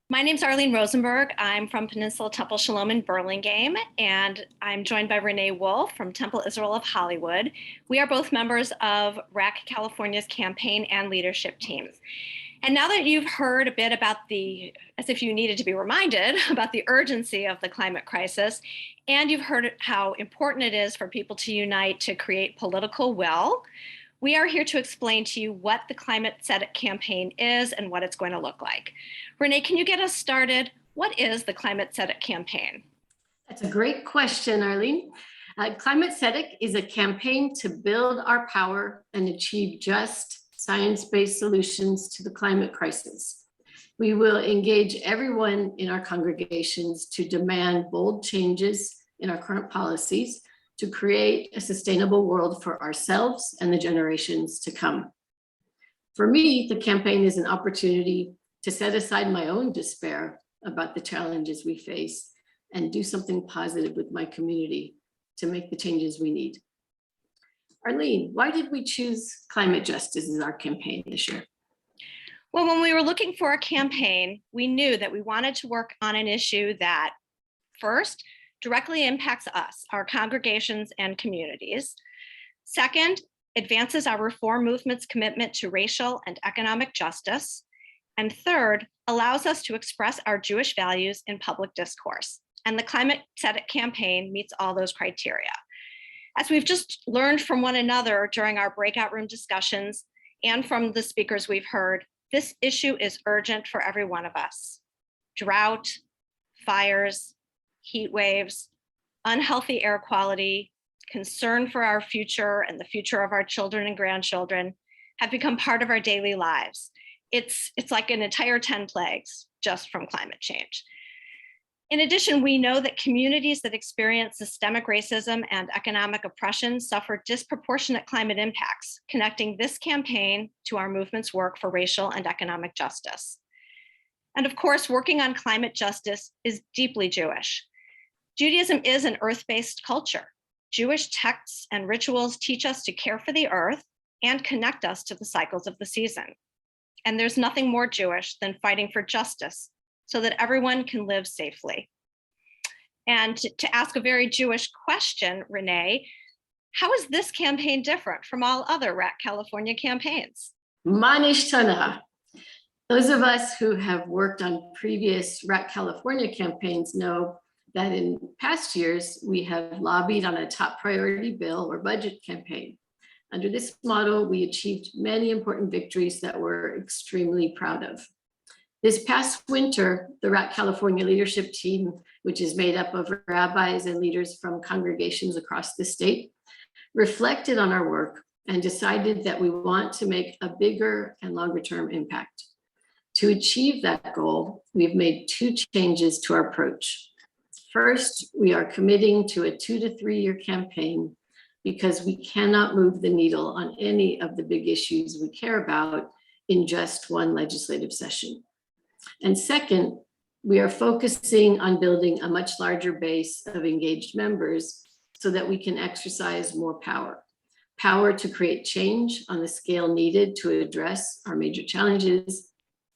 My name's Arlene Rosenberg. I'm from Peninsula Temple Shalom in Burlingame, and I'm joined by Renee Wolf from Temple Israel of Hollywood. We are both members of RAC California's campaign and leadership teams. And now that you've heard a bit about as if you needed to be reminded about the urgency of the climate crisis, and you've heard how important it is for people to unite to create political will, we are here to explain to you what the Climate Tzedek campaign is and what it's going to look like. Renee, can you get us started? What is the Climate Tzedek campaign? That's a great question, Arlene. Climate Tzedek is a campaign to build our power and achieve just, science-based solutions to the climate crisis. We will engage everyone in our congregations to demand bold changes in our current policies to create a sustainable world for ourselves and the generations to come. For me, the campaign is an opportunity to set aside my own despair about the challenges we face and do something positive with my community to make the changes we need. Arlene, why did we choose climate justice as our campaign this year? Well, when we were looking for a campaign, we knew that we wanted to work on an issue that, first, directly impacts us, our congregations and communities. Second, advances our reform movement's commitment to racial and economic justice. And third, allows us to express our Jewish values in public discourse. And the Climate Tzedek campaign meets all those criteria. As we've just learned from one another during our breakout room discussions and from the speakers we've heard, this issue is urgent for every one of us. Drought, fires, heat waves, unhealthy air quality, concern for our future and the future of our children and grandchildren have become part of our daily lives. It's like an entire 10 plagues just from climate change. In addition, we know that communities that experience systemic racism and economic oppression suffer disproportionate climate impacts, connecting this campaign to our movement's work for racial and economic justice. And of course, working on climate justice is deeply Jewish. Judaism is an earth-based culture. Jewish texts and rituals teach us to care for the earth and connect us to the cycles of the season. And there's nothing more Jewish than fighting for justice so that everyone can live safely. And to ask a very Jewish question, Renee, how is this campaign different from all other RAC California campaigns? Manishtana. Those of us who have worked on previous RAC California campaigns know that in past years, we have lobbied on a top priority bill or budget campaign. Under this model, we achieved many important victories that we're extremely proud of. This past winter, the RAC California leadership team, which is made up of rabbis and leaders from congregations across the state, reflected on our work and decided that we want to make a bigger and longer term impact. To achieve that goal, we've made two changes to our approach. First, we are committing to a 2 to 3 year campaign because we cannot move the needle on any of the big issues we care about in just one legislative session. And second, we are focusing on building a much larger base of engaged members so that we can exercise more power. Power to create change on the scale needed to address our major challenges,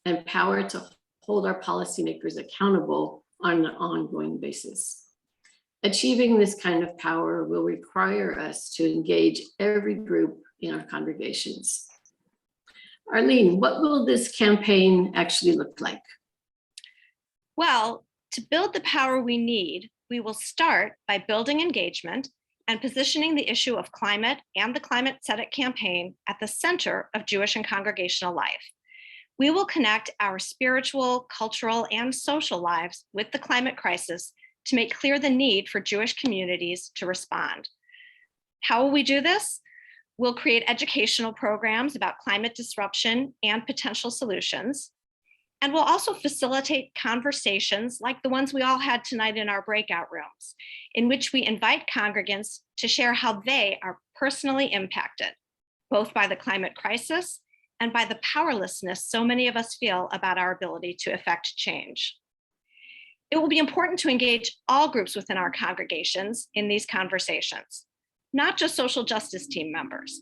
and power to hold our policymakers accountable on an ongoing basis. Achieving this kind of power will require us to engage every group in our congregations. Arlene, what will this campaign actually look like? Well, to build the power we need, we will start by building engagement and positioning the issue of climate and the Climate Tzedek campaign at the center of Jewish and congregational life. We will connect our spiritual, cultural, and social lives with the climate crisis to make clear the need for Jewish communities to respond. How will we do this? We'll create educational programs about climate disruption and potential solutions. And we'll also facilitate conversations like the ones we all had tonight in our breakout rooms, in which we invite congregants to share how they are personally impacted, both by the climate crisis and by the powerlessness so many of us feel about our ability to effect change. It will be important to engage all groups within our congregations in these conversations, not just social justice team members,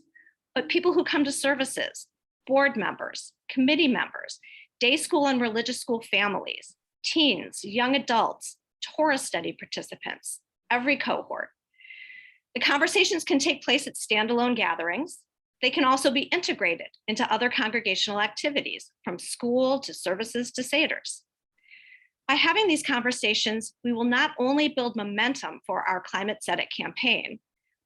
but people who come to services, board members, committee members, day school and religious school families, teens, young adults, Torah study participants, every cohort. The conversations can take place at standalone gatherings. They can also be integrated into other congregational activities, from school to services to seders. By having these conversations, we will not only build momentum for our Climate Tzedek campaign,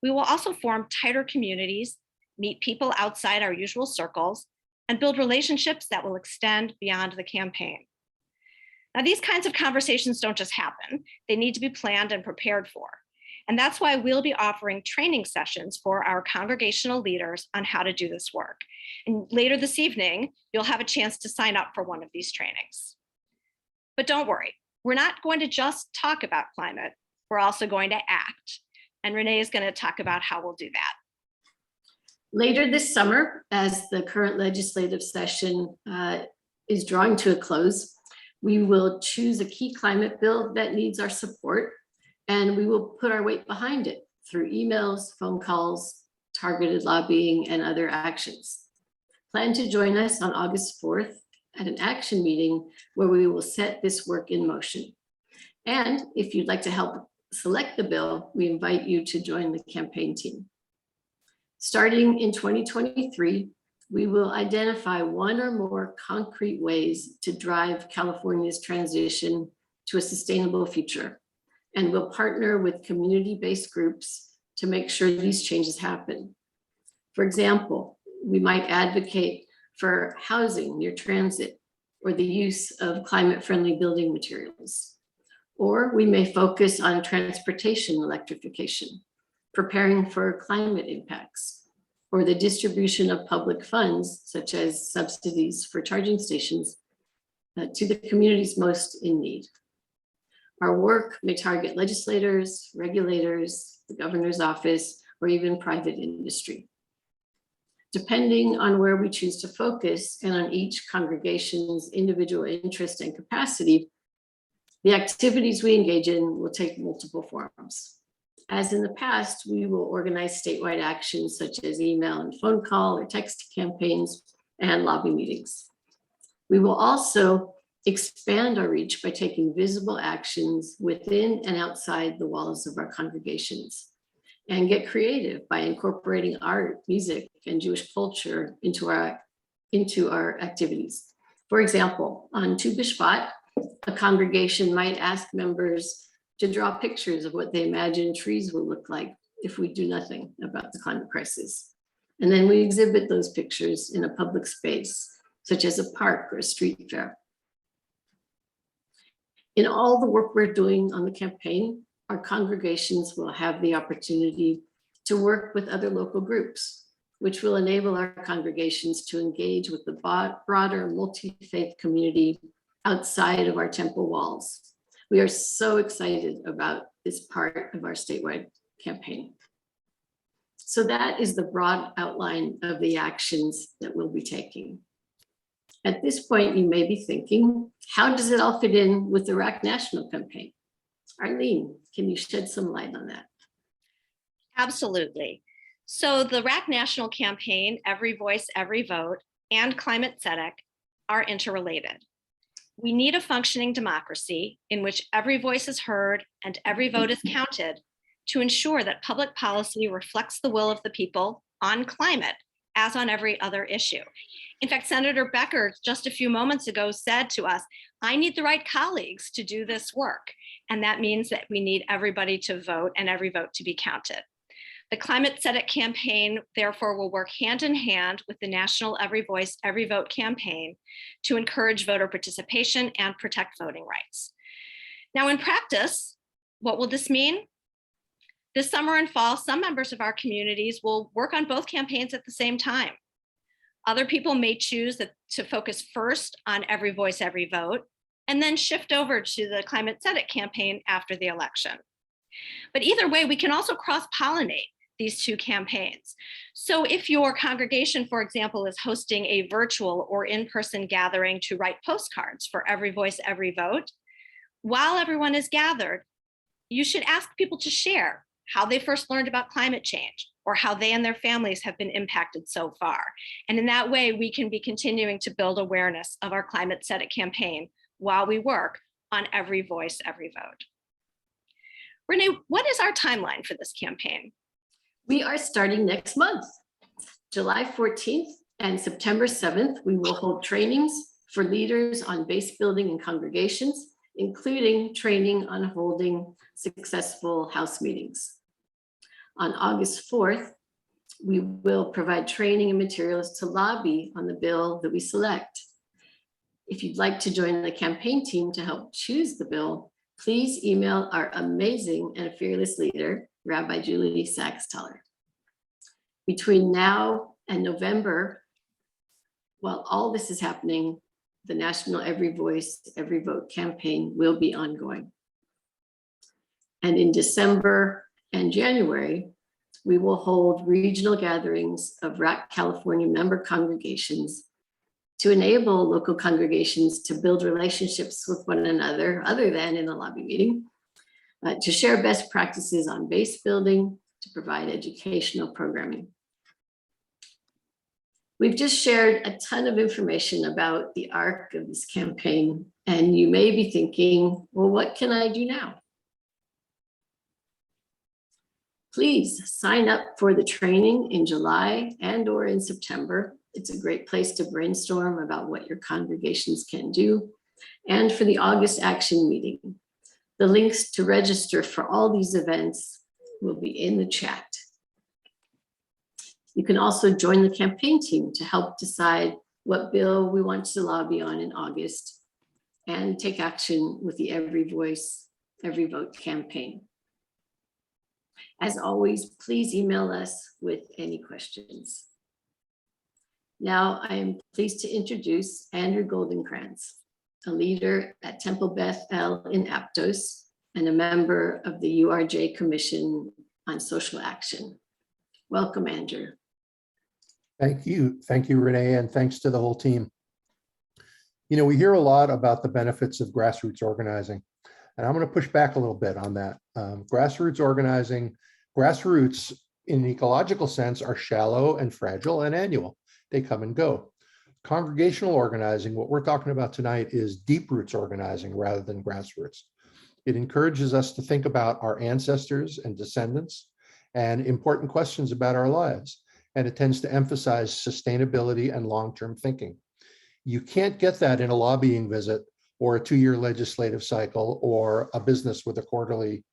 we will also form tighter communities, meet people outside our usual circles, and build relationships that will extend beyond the campaign. Now, these kinds of conversations don't just happen. They need to be planned and prepared for. And that's why we'll be offering training sessions for our congregational leaders on how to do this work. And later this evening, you'll have a chance to sign up for one of these trainings. But don't worry, we're not going to just talk about climate, we're also going to act. And Renee is going to talk about how we'll do that. Later this summer, as the current legislative session is drawing to a close, we will choose a key climate bill that needs our support, and we will put our weight behind it through emails, phone calls, targeted lobbying, and other actions. Plan to join us on August 4th at an action meeting where we will set this work in motion. And if you'd like to help select the bill, we invite you to join the campaign team. Starting in 2023, we will identify one or more concrete ways to drive California's transition to a sustainable future. And we'll partner with community-based groups to make sure these changes happen. For example, we might advocate for housing near transit or the use of climate-friendly building materials. Or we may focus on transportation electrification, preparing for climate impacts, or the distribution of public funds, such as subsidies for charging stations, to the communities most in need. Our work may target legislators, regulators, the governor's office, or even private industry. Depending on where we choose to focus and on each congregation's individual interest and capacity, the activities we engage in will take multiple forms. As in the past, we will organize statewide actions such as email and phone call or text campaigns and lobby meetings. We will also expand our reach by taking visible actions within and outside the walls of our congregations, and get creative by incorporating art, music, and Jewish culture into our activities. For example, on Tu B'Shvat, a congregation might ask members to draw pictures of what they imagine trees will look like if we do nothing about the climate crisis. And then we exhibit those pictures in a public space, such as a park or a street fair. In all the work we're doing on the campaign, our congregations will have the opportunity to work with other local groups, which will enable our congregations to engage with the broader multi-faith community outside of our temple walls. We are so excited about this part of our statewide campaign. So that is the broad outline of the actions that we'll be taking. At this point, you may be thinking, how does it all fit in with the RAC National campaign? Arlene, can you shed some light on that? Absolutely. So the RAC National campaign, Every Voice, Every Vote, and Climate Tzedek are interrelated. We need a functioning democracy in which every voice is heard and every vote is counted to ensure that public policy reflects the will of the people on climate as on every other issue. In fact, Senator Becker just a few moments ago said to us, I need the right colleagues to do this work. And that means that we need everybody to vote and every vote to be counted. The Climate Tzedek campaign, therefore, will work hand in hand with the National Every Voice, Every Vote campaign to encourage voter participation and protect voting rights. Now, in practice, what will this mean? This summer and fall, some members of our communities will work on both campaigns at the same time. Other people may choose to focus first on Every Voice, Every Vote, and then shift over to the Climate Tzedek campaign after the election. But either way, we can also cross-pollinate these two campaigns. So if your congregation, for example, is hosting a virtual or in-person gathering to write postcards for Every Voice, Every Vote, while everyone is gathered, you should ask people to share how they first learned about climate change or how they and their families have been impacted so far. And in that way, we can be continuing to build awareness of our Climate Tzedek campaign while we work on Every Voice, Every Vote. Renee, what is our timeline for this campaign? We are starting next month. July 14th and September 7th, we will hold trainings for leaders on base building and congregations, including training on holding successful house meetings. On August 4th, we will provide training and materials to lobby on the bill that we select. If you'd like to join the campaign team to help choose the bill, please email our amazing and fearless leader, Rabbi Julie Sachs-Teller. Between now and November, while all this is happening, the National Every Voice, Every Vote campaign will be ongoing. And in December and January, we will hold regional gatherings of RAC California member congregations to enable local congregations to build relationships with one another, other than in a lobby meeting, to share best practices on base building, to provide educational programming. We've just shared a ton of information about the arc of this campaign, and you may be thinking, well, what can I do now? Please sign up for the training in July and/or in September. It's a great place to brainstorm about what your congregations can do, and for the August action meeting. The links to register for all these events will be in the chat. You can also join the campaign team to help decide what bill we want to lobby on in August and take action with the Every Voice, Every Vote campaign. As always, please email us with any questions. Now I am pleased to introduce Andrew Goldenkrantz, a leader at Temple Beth El in Aptos and a member of the URJ Commission on Social Action. Welcome, Andrew. Thank you. Thank you, Renee, and thanks to the whole team. You know, we hear a lot about the benefits of grassroots organizing, And I'm going to push back a little bit on that. Grassroots organizing, grassroots in an ecological sense are shallow and fragile and annual. They come and go. Congregational organizing, what we're talking about tonight, is deep roots organizing rather than grassroots. It encourages us to think about our ancestors and descendants and important questions about our lives. And it tends to emphasize sustainability and long-term thinking. You can't get that in a lobbying visit or a 2-year legislative cycle or a business with a quarterly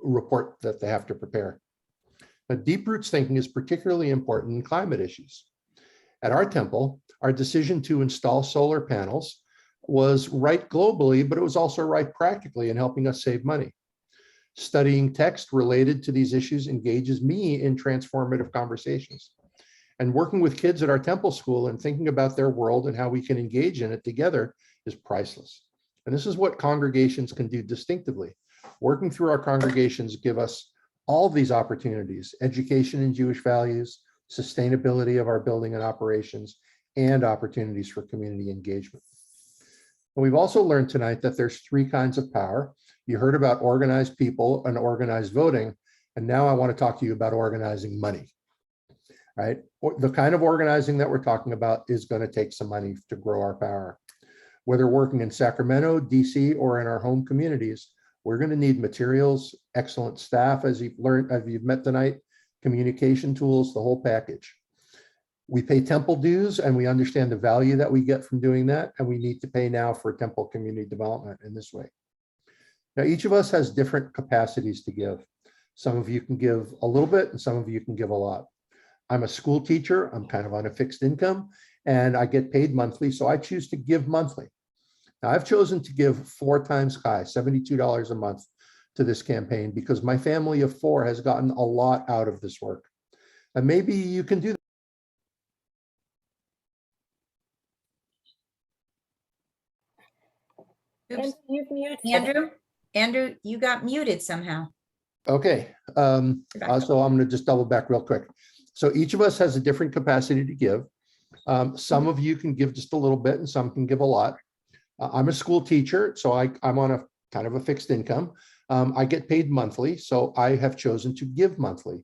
report that they have to prepare. But deep roots thinking is particularly important in climate issues. At our temple, our decision to install solar panels was right globally, but it was also right practically in helping us save money. Studying text related to these issues engages me in transformative conversations. And working with kids at our temple school and thinking about their world and how we can engage in it together is priceless. And this is what congregations can do distinctively. Working through our congregations give us all these opportunities: education in Jewish values, sustainability of our building and operations, and opportunities for community engagement. And we've also learned tonight that there's 3 kinds of power. You heard about organized people and organized voting, and now I want to talk to you about organizing money. Right? The kind of organizing that we're talking about is going to take some money to grow our power. Whether working in Sacramento, DC, or in our home communities, we're going to need materials, excellent staff, as you've learned, as you've met tonight, communication tools, the whole package. We pay temple dues and we understand the value that we get from doing that, and we need to pay now for temple community development in this way. Now, each of us has different capacities to give. Some of you can give a little bit and some of you can give a lot. I'm a school teacher, I'm kind of on a fixed income, and I get paid monthly, so I choose to give monthly. Now, I've chosen to give 4 times CHI, $72 a month, to this campaign because my family of 4 has gotten a lot out of this work. And maybe you can do that. Oops. You've Andrew, Andrew, you got muted somehow. Okay, so I'm going to just double back real quick. So each of us has a different capacity to give. Some of you can give just a little bit and some can give a lot. I'm a school teacher, so I'm on a kind of a fixed income. I get paid monthly, so I have chosen to give monthly.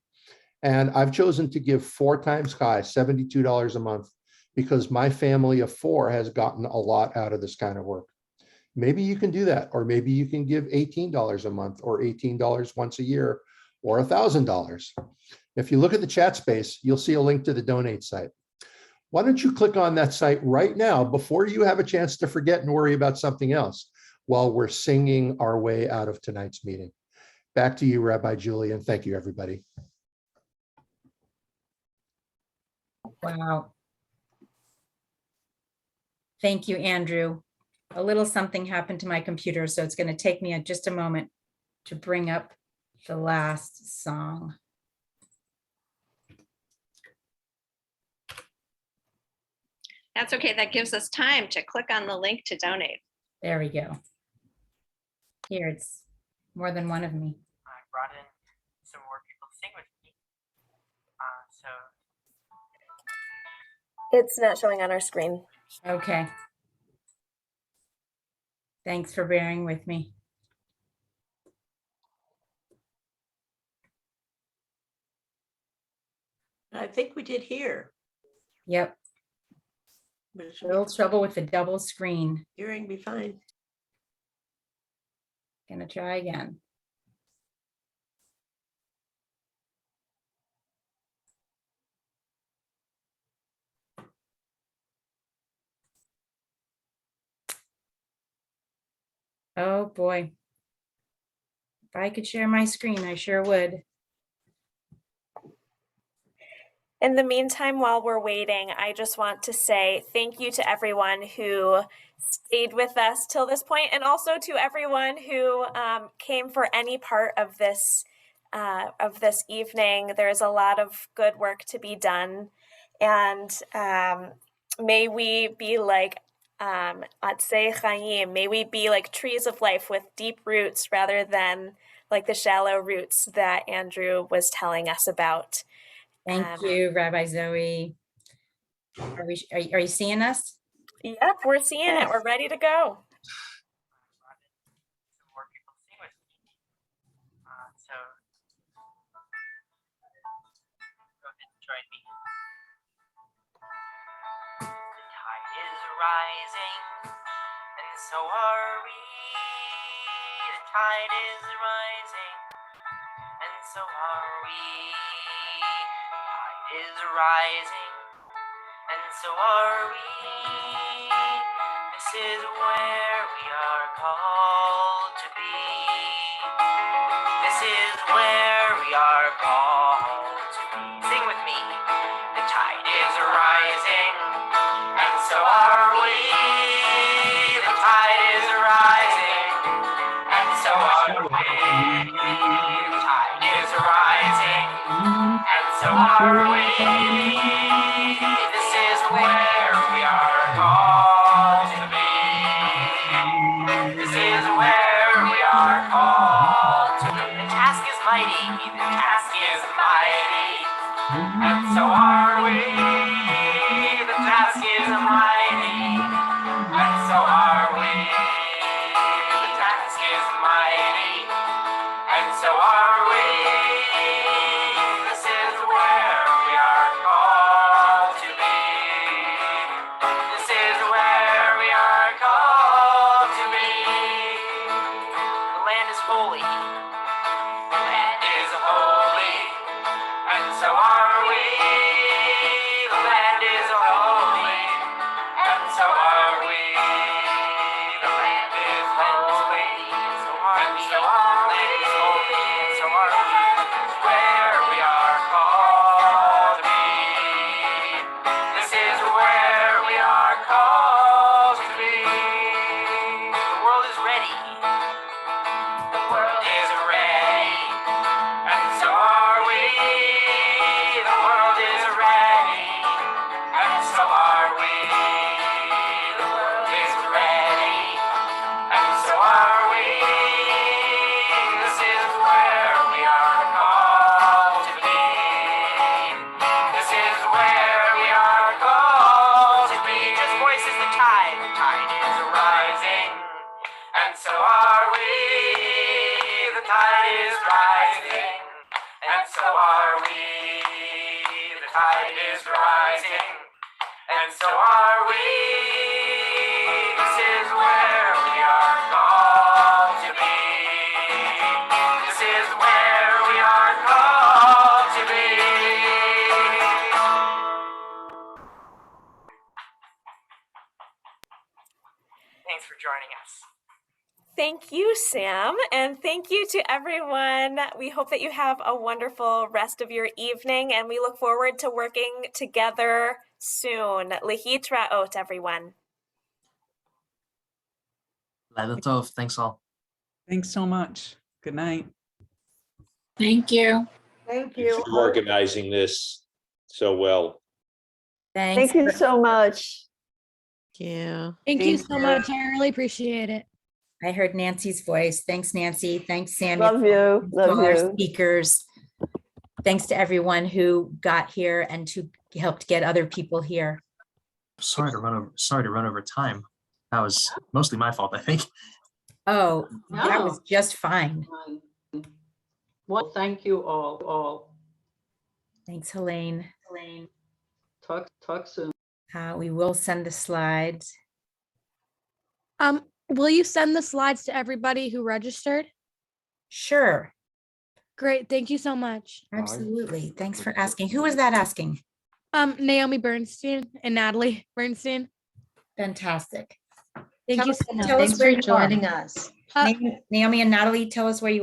And I've chosen to give 4 times CHI, $72 a month, because my family of 4 has gotten a lot out of this kind of work. Maybe you can do that, or maybe you can give $18 a month, or $18 once a year, or $1,000. If you look at the chat space, you'll see a link to the donate site. Why don't you click on that site right now before you have a chance to forget and worry about something else while we're singing our way out of tonight's meeting. Back to you, Rabbi Julie, and thank you, everybody. Wow. Thank you, Andrew. A little something happened to my computer, so it's going to take me just a moment to bring up the last song. That's okay. That gives us time to click on the link to donate. There we go. Here, it's more than one of me. I brought in some more people to sing with me. So It's not showing on our screen. Okay. Thanks for bearing with me. I think we did here. Yep. A little trouble with the double screen. Hearing be fine. Gonna try again. Oh boy. If I could share my screen, I sure would. In the meantime, while we're waiting, I just want to say thank you to everyone who stayed with us till this point, and also to everyone who came for any part of this evening. There's a lot of good work to be done, and may we be like Atzei Chaim, may we be like trees of life with deep roots rather than like the shallow roots that Andrew was telling us about. Thank you, Rabbi Zoe. Are you seeing us? Yep, we're seeing it. We're ready to go. rising, and so are we. The tide is rising, and so are we. The tide is rising, and so are we. This is where we are called to be. This is where we are called to be. Sing with me. The tide is rising, and so are we. The tide is rising, and so are we. The tide is rising, and so are we. This is where we are called to be. This is where we are called to be. The task is mighty, the task is mighty, and so are we. The task is mighty, and so are we. The task is mighty, and so are we. This is where we are called to be. This is where we are called to be. The land is holy. The land is holy, and so are we. The land is holy, and so are we. The land is holy, and so are we. The land is holy, and so are we. Where we are called to be. This is where we are called to be. The world is ready. The world is ready, and so are we. The world is ready, and so are we. The world is ready, and so are we. This is where we are called to be. This is where we are called to be. Just voices the tide. The tide is rising, and so are we. The tide is rising, and so are we. The tide is rising, and so are we. This is where we are called to be. This is where we are called to be. Thanks for joining us. Thank you, Sam, and thank you to everyone. We hope that you have a wonderful rest of your evening, and we look forward to working together soon. Lehit ra'ot, everyone. Laila Tov. Thanks all. Thanks so much. Good night. Thank you. Thank Thanks you. for organizing this so well. Thanks. Thank you so much. Yeah. Thank you so much. I really appreciate it. I heard Nancy's voice. Thanks, Nancy. Thanks, Sam. Love you. To Love our you. speakers. Thanks to everyone who got here and to helped get other people here. Sorry to run over time. That was mostly my fault, I think. Oh, that was just fine. Well, thank you all. Thanks, Helene. Talk soon. We will send the slides. Will you send the slides to everybody who registered? Sure. Great. Thank you so much. Absolutely. Thanks for asking. Who was that asking? Naomi Bernstein and Natalie Bernstein. Fantastic. Thank Tell you us- so much. Tell us Thanks where for you are. joining us. Naomi and Natalie, tell us where you are.